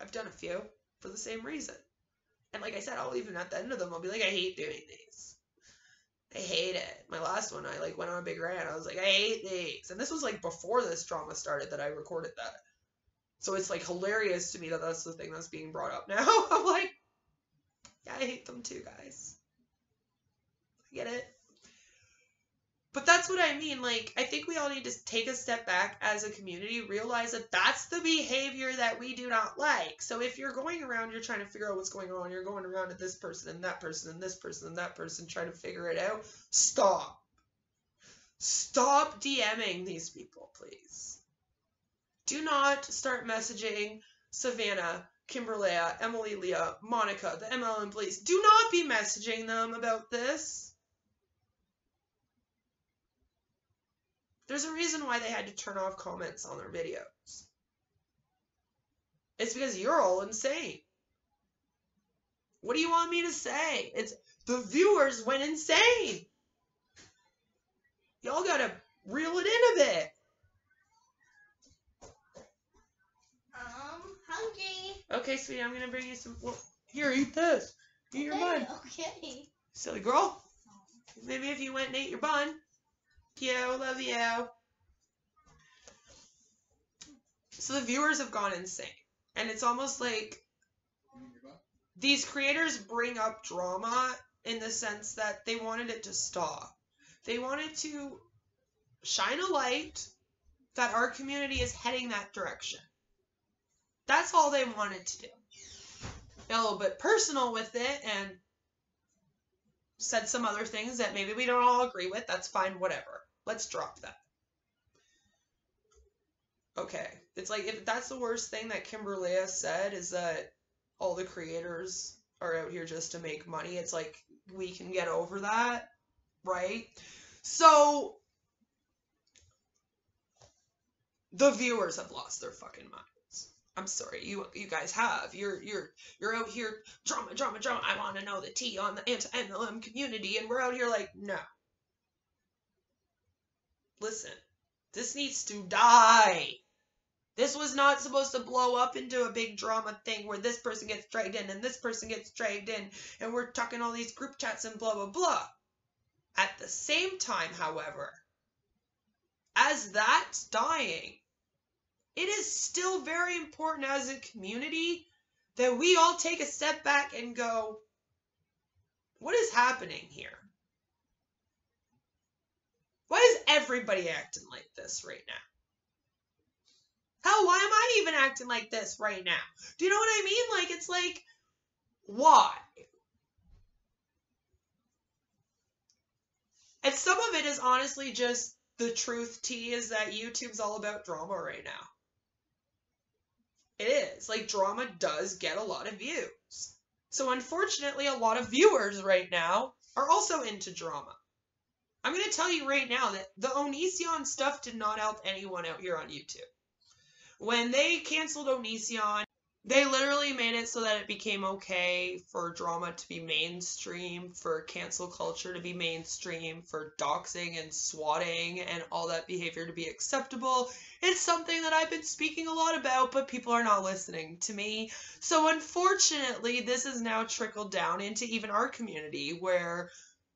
I've done a few for the same reason. And like I said, I'll even at the end of them, I'll be like, I hate doing these. I hate it. My last one, I like went on a big rant. I was like, I hate these. And this was like before this drama started that I recorded that. So it's like hilarious to me that that's the thing that's being brought up now. I'm like, yeah, I hate them too, guys. I get it. But that's what I mean. Like, I think we all need to take a step back as a community, realize that that's the behavior that we do not like. So if you're going around, you're trying to figure out what's going on, you're going around at this person and that person and this person and that person trying to figure it out, stop. Stop DMing these people, please. Do not start messaging Savannah, Kimberlea, Emily Leah, Monica, the MLM police. Do not be messaging them about this. There's a reason why they had to turn off comments on their videos. It's because you're all insane. What do you want me to say? It's the viewers went insane. Y'all gotta reel it in a bit. Hungry. Okay, sweetie, I'm gonna bring you some. Well, here, eat this. Eat your bun. Okay. Silly girl. Maybe if you went and ate your bun. You, love you. So the viewers have gone insane. And it's almost like these creators bring up drama in the sense that they wanted it to stop. They wanted to shine a light that our community is heading that direction. That's all they wanted to do. A little bit personal with it and said some other things that maybe we don't all agree with. That's fine, whatever. Let's drop that. Okay. It's like, if that's the worst thing that Kimberlea said is that all the creators are out here just to make money, it's like, we can get over that, right? So, the viewers have lost their fucking minds. I'm sorry, you guys have. You're out here, drama. I want to know the tea on the anti-MLM community, and we're out here like, no. Listen, this needs to die. This was not supposed to blow up into a big drama thing where this person gets dragged in and this person gets dragged in and we're talking all these group chats and blah, blah, blah. At the same time, however, as that's dying, it is still very important as a community that we all take a step back and go, what is happening here? Why is everybody acting like this right now? Hell, why am I even acting like this right now? Do you know what I mean? Like, it's like, why? And some of it is honestly just the truth tea is that YouTube's all about drama right now. It is. Like, drama does get a lot of views. So unfortunately, a lot of viewers right now are also into drama. I'm going to tell you right now that the Onision stuff did not help anyone out here on YouTube. When they canceled Onision, they literally made it so that it became okay for drama to be mainstream, for cancel culture to be mainstream, for doxing and swatting and all that behavior to be acceptable. It's something that I've been speaking a lot about, but people are not listening to me. So unfortunately, this has now trickled down into even our community where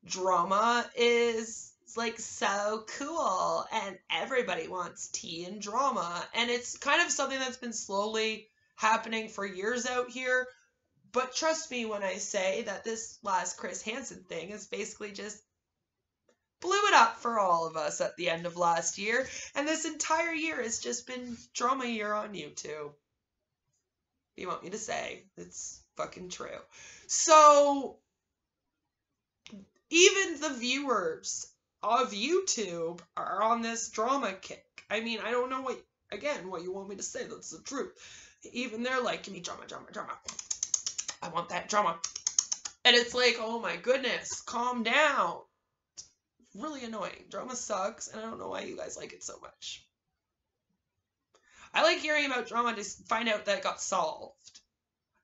drama is like so cool and everybody wants tea and drama. And it's kind of something that's been slowly happening for years out here. But trust me when I say that this last Chris Hansen thing is basically just blew it up for all of us at the end of last year. And this entire year has just been drama year on YouTube. What do you want me to say? It's fucking true. So even the viewers of YouTube are on this drama kick. I mean, I don't know what you want me to say. That's the truth. Even they're like, give me drama, drama, drama. I want that drama. And it's like, oh my goodness, calm down. It's really annoying. Drama sucks, and I don't know why you guys like it so much. I like hearing about drama to find out that it got solved.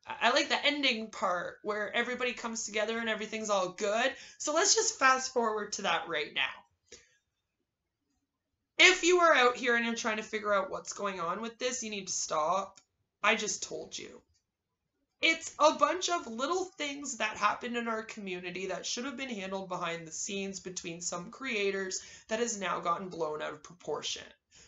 I like the ending part where everybody comes together and everything's all good. So let's just fast forward to that right now. If you are out here and you're trying to figure out what's going on with this, you need to stop. I just told you. It's a bunch of little things that happened in our community that should have been handled behind the scenes between some creators that has now gotten blown out of proportion.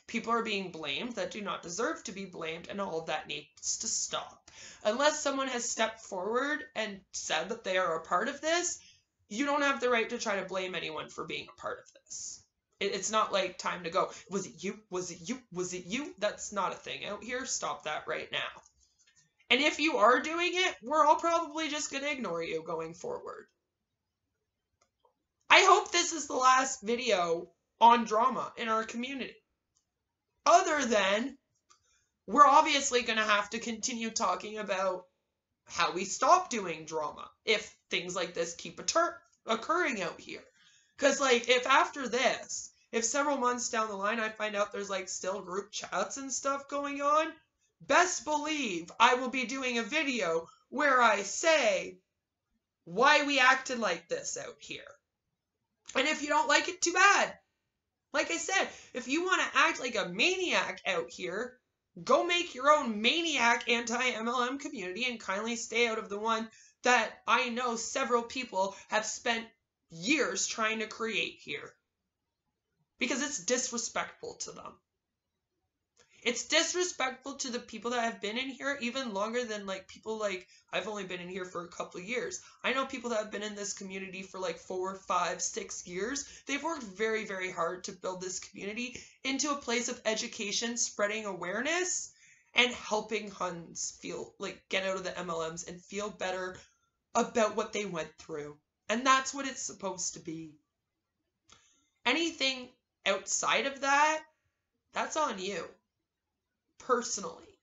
People are being blamed that do not deserve to be blamed, and all of that needs to stop. Unless someone has stepped forward and said that they are a part of this, you don't have the right to try to blame anyone for being a part of this. It's not like time to go, was it you? Was it you? Was it you? That's not a thing out here. Stop that right now. And if you are doing it, we're all probably just going to ignore you going forward. I hope this is the last video on drama in our community. Other than, we're obviously going to have to continue talking about how we stop doing drama if things like this keep occurring out here. Because, like, if after this, if several months down the line I find out there's, like, still group chats and stuff going on, best believe I will be doing a video where I say why we acted like this out here. And if you don't like it, too bad. Like I said, if you want to act like a maniac out here, go make your own maniac anti-MLM community and kindly stay out of the one that I know several people have spent years trying to create here. Because it's disrespectful to them. It's disrespectful to the people that have been in here even longer than, like, people like, I've only been in here for a couple of years. I know people that have been in this community for like 4, 5, 6 years. They've worked very, very hard to build this community into a place of education, spreading awareness, and helping Huns feel, like, get out of the MLMs and feel better about what they went through. And that's what it's supposed to be. Anything outside of that, that's on you. Personally.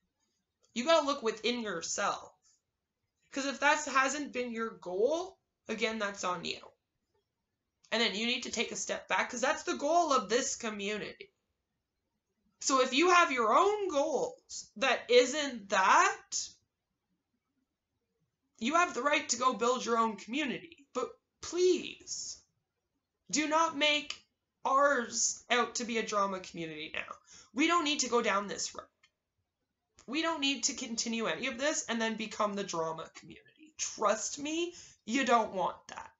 You gotta look within yourself. Because if that hasn't been your goal, again, that's on you. And then you need to take a step back, because that's the goal of this community. So if you have your own goals that isn't that, you have the right to go build your own community. But please, do not make ours out to be a drama community now. We don't need to go down this road. We don't need to continue any of this and then become the drama community. Trust me, you don't want that.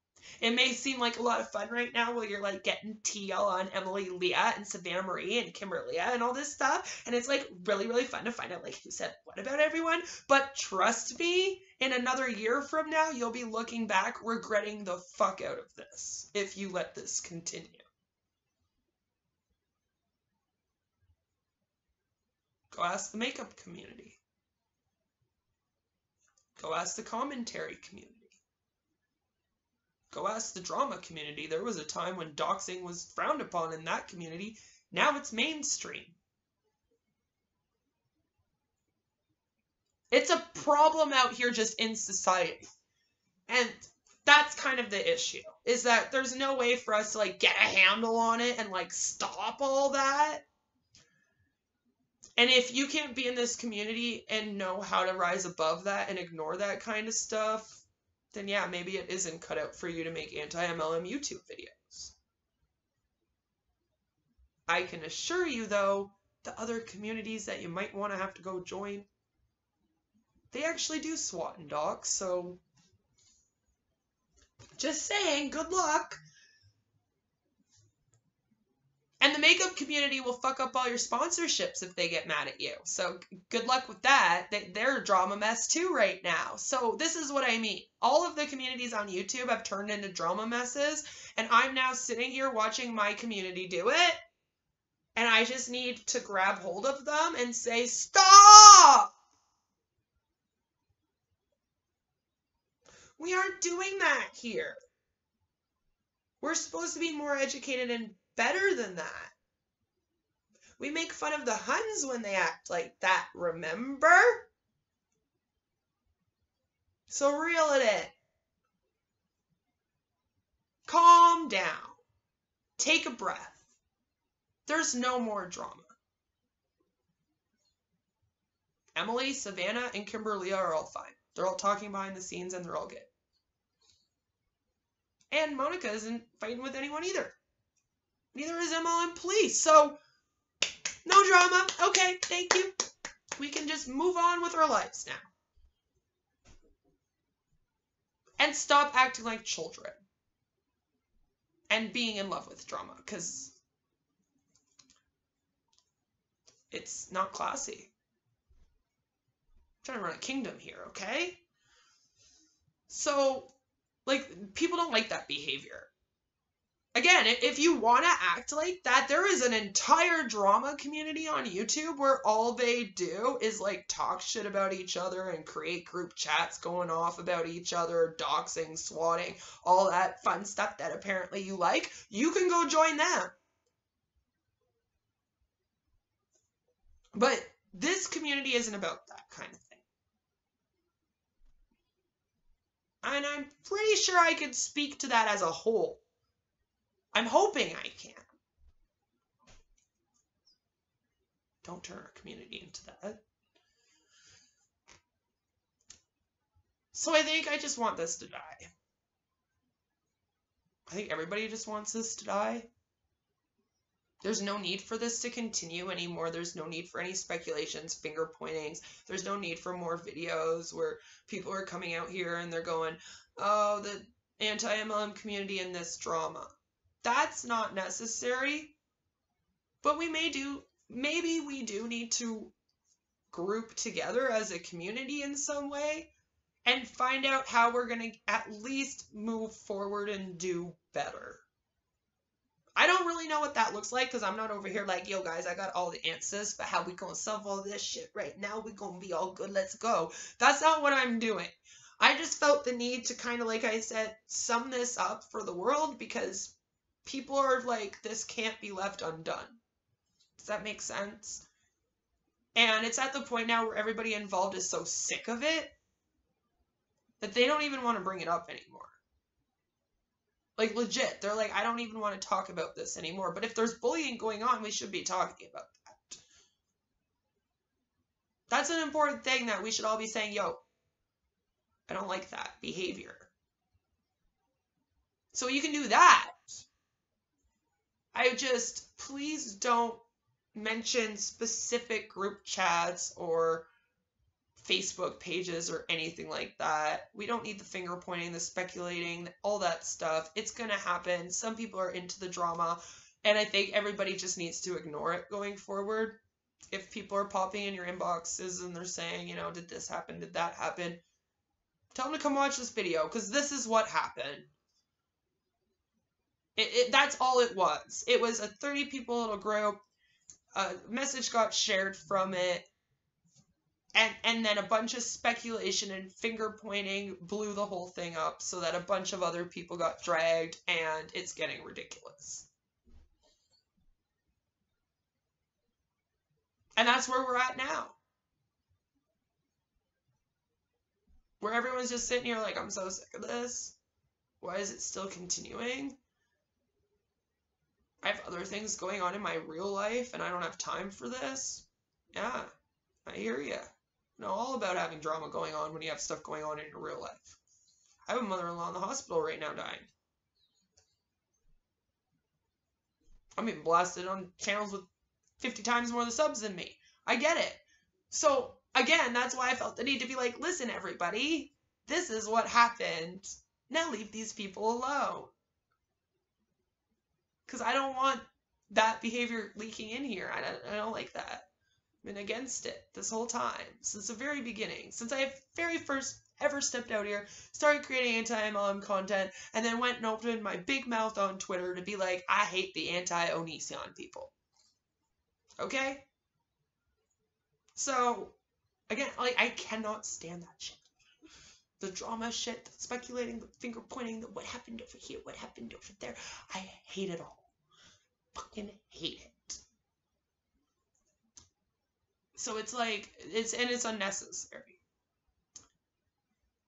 It may seem like a lot of fun right now while you're, like, getting TL on Emily Leah and Savannah Marie and Kimberly and all this stuff. And it's, like, really, really fun to find out, like, who said what about everyone. But trust me, in another year from now, you'll be looking back regretting the fuck out of this if you let this continue. Go ask the makeup community. Go ask the commentary community. Go ask the drama community. There was a time when doxing was frowned upon in that community. Now it's mainstream. It's a problem out here just in society. And that's kind of the issue. Is that there's no way for us to, like, get a handle on it and, like, stop all that. And if you can't be in this community and know how to rise above that and ignore that kind of stuff, then yeah, maybe it isn't cut out for you to make anti-MLM YouTube videos. I can assure you, though, the other communities that you might want to have to go join, they actually do SWAT and docs, so just saying, good luck. And the makeup community will fuck up all your sponsorships if they get mad at you. So good luck with that. They're a drama mess too right now. So this is what I mean. All of the communities on YouTube have turned into drama messes. And I'm now sitting here watching my community do it. And I just need to grab hold of them and say, stop! We aren't doing that here. We're supposed to be more educated and better than that. We make fun of the Huns when they act like that, remember? So reel it in. Calm down. Take a breath. There's no more drama. Emily, Savannah, and Kimberly are all fine. They're all talking behind the scenes and they're all good. And Monica isn't fighting with anyone either. Neither is MLM Police. So, no drama. Okay, thank you. We can just move on with our lives now. And stop acting like children. And being in love with drama. Because it's not classy. I'm trying to run a kingdom here, okay? So, like, people don't like that behavior. Again, if you want to act like that, there is an entire drama community on YouTube where all they do is, like, talk shit about each other and create group chats going off about each other, doxing, swatting, all that fun stuff that apparently you like. You can go join them. But this community isn't about that kind of thing. And I'm pretty sure I could speak to that as a whole. I'm hoping I can. Don't turn our community into that. So I think I just want this to die. I think everybody just wants this to die. There's no need for this to continue anymore. There's no need for any speculations, finger pointings. There's no need for more videos where people are coming out here and they're going, oh, the anti-MLM community in this drama. That's not necessary. But maybe we do need to group together as a community in some way and find out how we're going to at least move forward and do better. I don't really know what that looks like because I'm not over here like, yo guys, I got all the answers for how we gonna solve all this shit right now. We gonna be all good. Let's go. That's not what I'm doing. I just felt the need to kind of, like I said, sum this up for the world because people are like, this can't be left undone. Does that make sense? And it's at the point now where everybody involved is so sick of it that they don't even want to bring it up anymore. Like, legit, they're like, I don't even want to talk about this anymore. But if there's bullying going on, we should be talking about that. That's an important thing that we should all be saying, yo, I don't like that behavior. So you can do that. Please don't mention specific group chats or Facebook pages or anything like that. We don't need the finger pointing, the speculating, all that stuff. It's going to happen. Some people are into the drama, and I think everybody just needs to ignore it going forward. If people are popping in your inboxes and they're saying, you know, did this happen? Did that happen? Tell them to come watch this video because this is what happened. That's all it was. It was a 30 people little group. A message got shared from it. And then a bunch of speculation and finger pointing blew the whole thing up so that a bunch of other people got dragged, and it's getting ridiculous. And that's where we're at now. Where everyone's just sitting here like, I'm so sick of this. Why is it still continuing? I have other things going on in my real life, and I don't have time for this. Yeah, I hear ya. I know all about having drama going on when you have stuff going on in your real life. I have a mother-in-law in the hospital right now dying. I'm being blasted on channels with 50 times more the subs than me. I get it. So, again, that's why I felt the need to be like, listen, everybody, this is what happened. Now leave these people alone. Because I don't want that behavior leaking in here. I don't like that. I've been against it this whole time, since the very beginning, since I very first ever stepped out here, started creating anti-MLM content, and then went and opened my big mouth on Twitter to be like, I hate the anti-Onision people. Okay? So, again, like, I cannot stand that shit. The drama shit, the speculating, the finger pointing, the what happened over here, what happened over there. I hate it all. Fucking hate it. So it's like, it's unnecessary.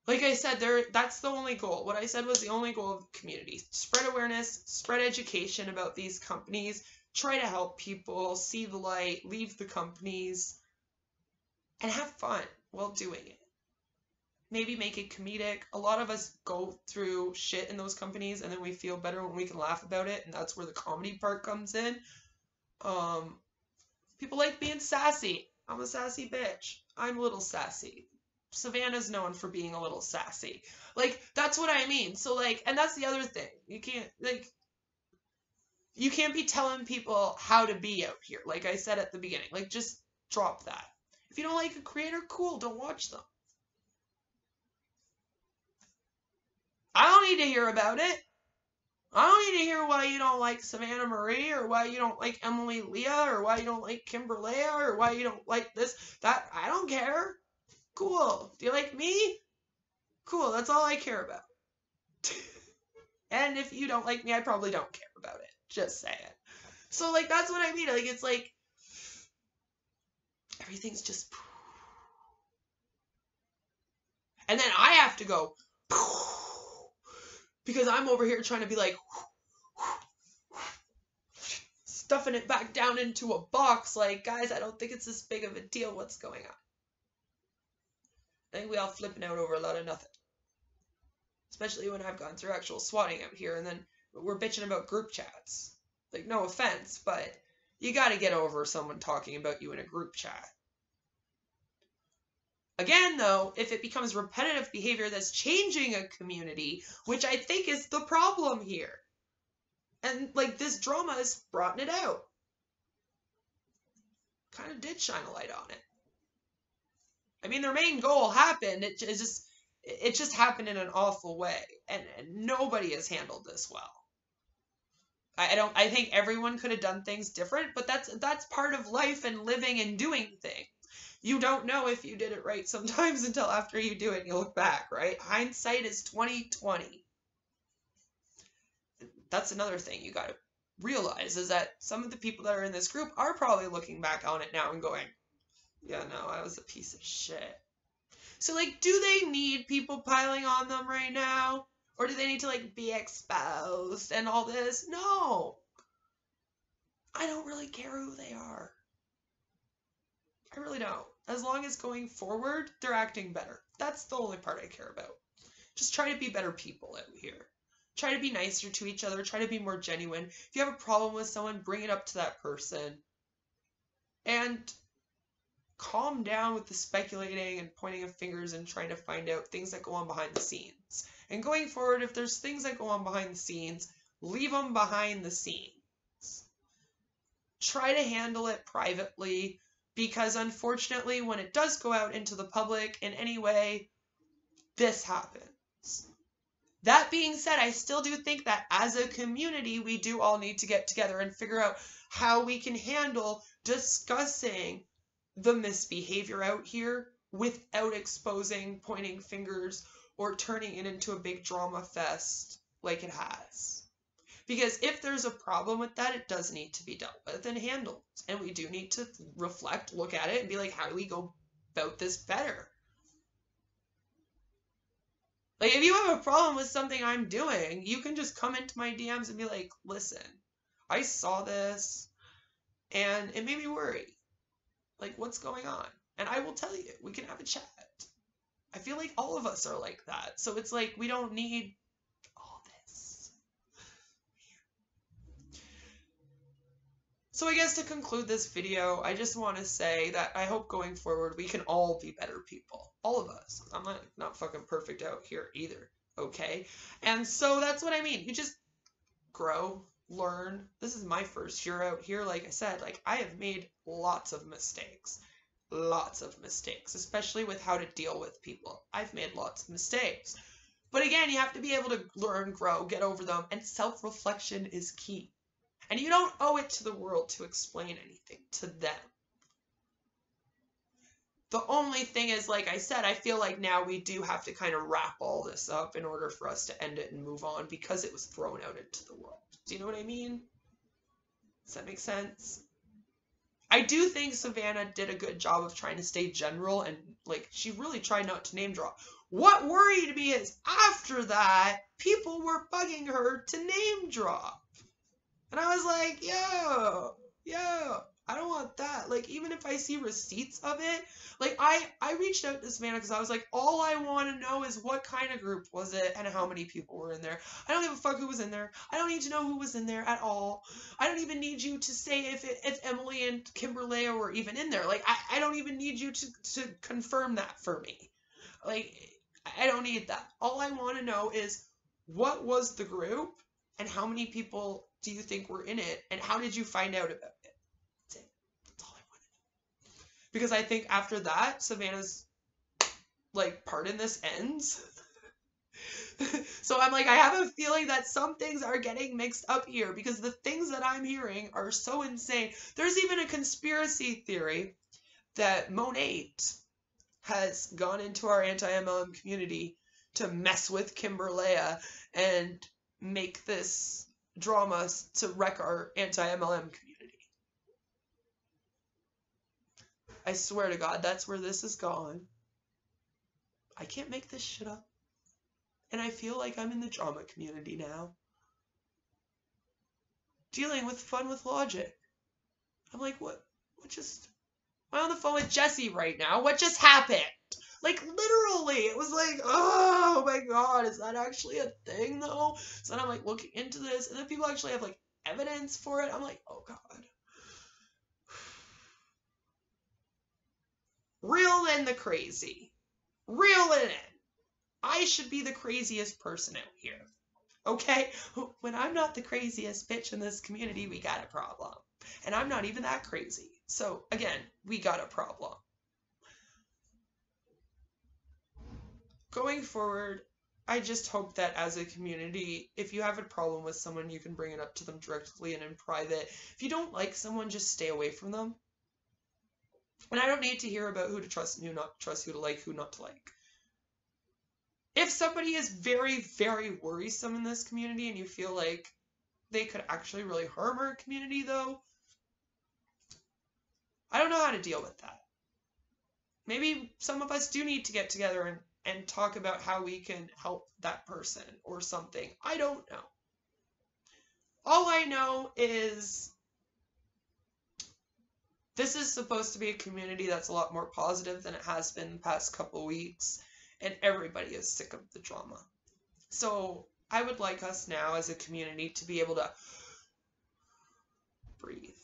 Like I said, that's the only goal. What I said was the only goal of the community. Spread awareness, spread education about these companies, try to help people see the light, leave the companies, and have fun while doing it. Maybe make it comedic. A lot of us go through shit in those companies and then we feel better when we can laugh about it, and that's where the comedy part comes in. People like being sassy. I'm a sassy bitch. I'm a little sassy. Savannah's known for being a little sassy. Like, that's what I mean. So, like, and that's the other thing. You can't be telling people how to be out here. Like I said at the beginning. Like, just drop that. If you don't like a creator, cool, don't watch them. I don't need to hear about it. I don't need to hear why you don't like Savannah Marie, or why you don't like Emily Leah, or why you don't like Kimberly, or why you don't like this, that. I don't care. Cool. Do you like me? Cool. That's all I care about. And if you don't like me, I probably don't care about it. Just saying. So, like, that's what I mean. Like, it's like, everything's just... And then I have to go... Because I'm over here trying to be like... stuffing it back down into a box. Like, guys, I don't think it's this big of a deal. What's going on? I think we all flipping out over a lot of nothing. Especially when I've gone through actual swatting out here, and then we're bitching about group chats. Like, no offense, but you gotta get over someone talking about you in a group chat. Again, though, if it becomes repetitive behavior that's changing a community, which I think is the problem here. And, like, this drama has brought it out. Kind of did shine a light on it. I mean, their main goal happened. It just happened in an awful way, and nobody has handled this well. I think everyone could have done things different, but that's part of life and living and doing things. You don't know if you did it right sometimes until after you do it and you look back, right? Hindsight is 20/20. That's another thing you got to realize, is that some of the people that are in this group are probably looking back on it now and going, yeah, no, I was a piece of shit. So, like, do they need people piling on them right now? Or do they need to, like, be exposed and all this? No. I don't really care who they are. I really don't. As long as going forward, they're acting better. That's the only part I care about. Just try to be better people out here. Try to be nicer to each other. Try to be more genuine. If you have a problem with someone, bring it up to that person. And calm down with the speculating and pointing of fingers and trying to find out things that go on behind the scenes. And going forward, if there's things that go on behind the scenes, leave them behind the scenes. Try to handle it privately, because unfortunately, when it does go out into the public in any way, this happens. That being said, I still do think that as a community, we do all need to get together and figure out how we can handle discussing the misbehavior out here without exposing, pointing fingers, or turning it into a big drama fest like it has. Because if there's a problem with that, it does need to be dealt with and handled. And we do need to reflect, look at it, and be like, how do we go about this better? Like, if you have a problem with something I'm doing, you can just come into my DMs and be like, listen, I saw this, and it made me worry. Like, what's going on? And I will tell you. We can have a chat. I feel like all of us are like that. So it's like, we don't need all this. So I guess to conclude this video, I just want to say that I hope going forward we can all be better people. All of us. I'm not fucking perfect out here either. Okay? And so that's what I mean. You just grow. learn. This is my first year out here. Like I said, like I have made lots of mistakes. Lots of mistakes, especially with how to deal with people. I've made lots of mistakes. But again, you have to be able to learn, grow, get over them, and self-reflection is key. And you don't owe it to the world to explain anything to them. The only thing is, like I said, I feel like now we do have to kind of wrap all this up in order for us to end it and move on because it was thrown out into the world. Do you know what I mean? Does that make sense? I do think Savannah did a good job of trying to stay general and, like, she really tried not to name drop. What worried me is after that, people were bugging her to name drop. And I was like, yo, I don't want that. Like, even if I see receipts of it, like, I reached out to Savannah because I was like, all I want to know is what kind of group was it and how many people were in there. I don't give a fuck who was in there. I don't need to know who was in there at all. I don't even need you to say if Emily and Kimberly were even in there. Like, I don't even need you to confirm that for me. Like, I don't need that. All I want to know is what was the group and how many people do you think were in it and how did you find out about it? That's it. That's all I want to know. Because I think after that, Savannah's, like, part in this ends. So I'm like, I have a feeling that some things are getting mixed up here because the things that I'm hearing are so insane. There's even a conspiracy theory that Monate has gone into our anti-MLM community to mess with Kimberlea and make this drama to wreck our anti-MLM community. I swear to God, that's where this is gone. I can't make this shit up. And I feel like I'm in the drama community now. Dealing with fun with logic. I'm like, what just... I'm on the phone with Jesse right now. What just happened? Like, literally, it was like, oh my God, is that actually a thing though? So then I'm like looking into this, and then people actually have like evidence for it. I'm like, oh God. Reel in the crazy. Reel it in. I should be the craziest person out here. Okay? When I'm not the craziest bitch in this community, we got a problem. And I'm not even that crazy. So, again, we got a problem. Going forward, I just hope that as a community, if you have a problem with someone, you can bring it up to them directly and in private. If you don't like someone, just stay away from them. And I don't need to hear about who to trust and who not to trust, who to like, who not to like. If somebody is very, very worrisome in this community and you feel like they could actually really harm our community, though, I don't know how to deal with that. Maybe some of us do need to get together and talk about how we can help that person or something. I don't know. All I know is this is supposed to be a community that's a lot more positive than it has been the past couple weeks, and everybody is sick of the drama. So I would like us now as a community to be able to breathe.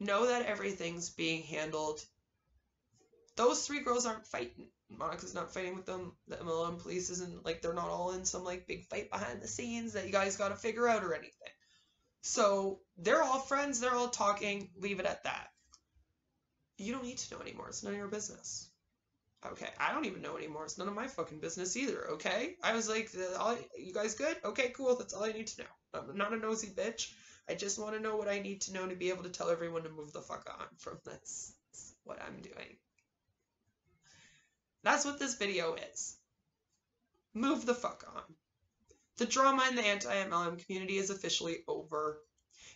Know that everything's being handled. Those three girls aren't fighting. Monica's not fighting with them. The MLM police isn't, like, they're not all in some, like, big fight behind the scenes that you guys gotta figure out or anything. So, they're all friends, they're all talking, leave it at that. You don't need to know anymore, it's none of your business. Okay, I don't even know anymore, it's none of my fucking business either, okay? I was like, you guys good? Okay, cool, that's all I need to know. I'm not a nosy bitch. I just want to know what I need to know to be able to tell everyone to move the fuck on from this. That's what I'm doing. That's what this video is. Move the fuck on. The drama in the anti-MLM community is officially over.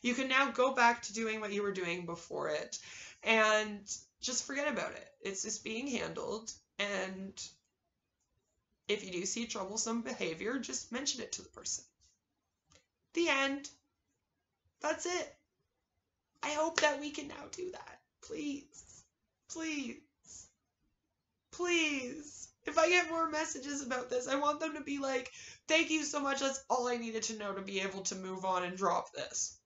You can now go back to doing what you were doing before it and just forget about it. It's just being handled, and if you do see troublesome behavior, just mention it to the person. The end. That's it. I hope that we can now do that. Please. Please. Please. If I get more messages about this, I want them to be like, thank you so much. That's all I needed to know to be able to move on and drop this.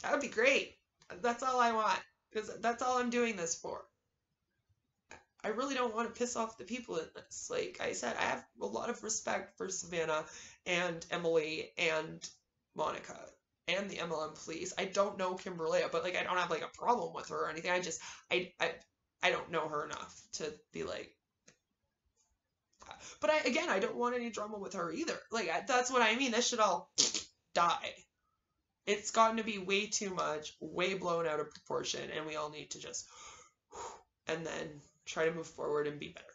That would be great. That's all I want. Because that's all I'm doing this for. I really don't want to piss off the people in this. Like I said, I have a lot of respect for Savannah and Emily and Monica. and the MLM police. I don't know Kimberlea, but like I don't have like a problem with her or anything. I don't know her enough to be like. But I don't want any drama with her either. Like that's what I mean. This should all die. It's gotten to be way too much, way blown out of proportion, and we all need to just and then try to move forward and be better.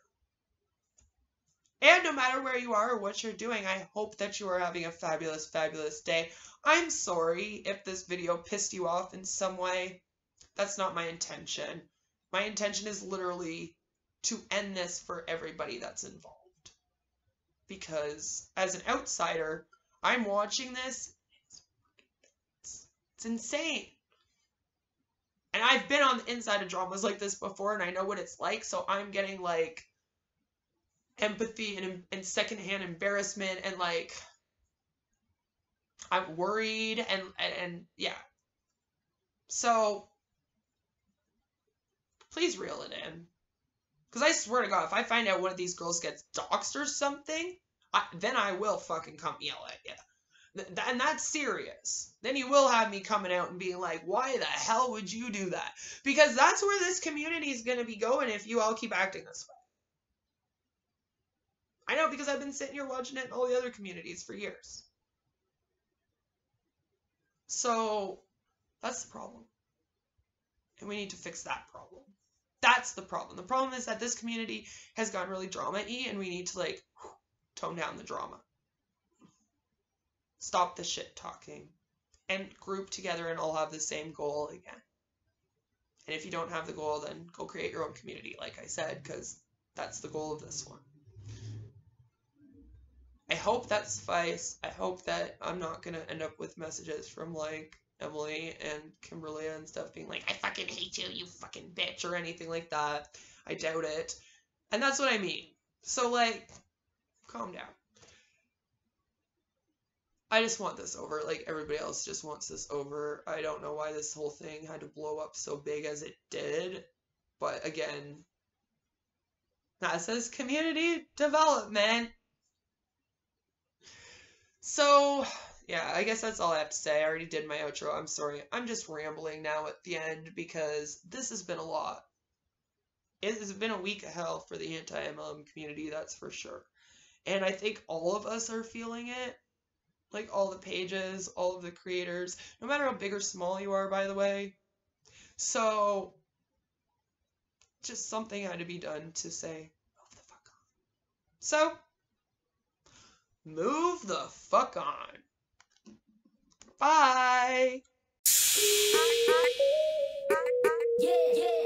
And no matter where you are or what you're doing, I hope that you are having a fabulous, fabulous day. I'm sorry if this video pissed you off in some way. That's not my intention. My intention is literally to end this for everybody that's involved. Because as an outsider, I'm watching this. It's insane. And I've been on the inside of dramas like this before, and I know what it's like, so I'm getting like empathy and secondhand embarrassment, and like I'm worried and yeah. So please reel it in, because I swear to God, if I find out one of these girls gets doxxed or something, then I will fucking come yell at you. And that's serious. Then you will have me coming out and being like, why the hell would you do that? Because that's where this community is going to be going if you all keep acting this way. I know, because I've been sitting here watching it in all the other communities for years. So that's the problem. And we need to fix that problem. That's the problem. The problem is that this community has gone really drama-y, and we need to like tone down the drama. Stop the shit talking and group together and all have the same goal again. And if you don't have the goal, then go create your own community, like I said, because that's the goal of this one. I hope that suffices. I hope that I'm not going to end up with messages from like Emily and Kimberlea and stuff being like, I fucking hate you, you fucking bitch, or anything like that. I doubt it. And that's what I mean. So like, calm down. I just want this over, like everybody else just wants this over. I don't know why this whole thing had to blow up so big as it did, but again, that says community development. So, yeah, I guess that's all I have to say. I already did my outro. I'm sorry. I'm just rambling now at the end because this has been a lot. It has been a week of hell for the anti-MLM community, that's for sure. And I think all of us are feeling it. Like all the pages, all of the creators, no matter how big or small you are, by the way. So, just something had to be done to say, move the fuck on. So, move the fuck on. Bye. Yeah.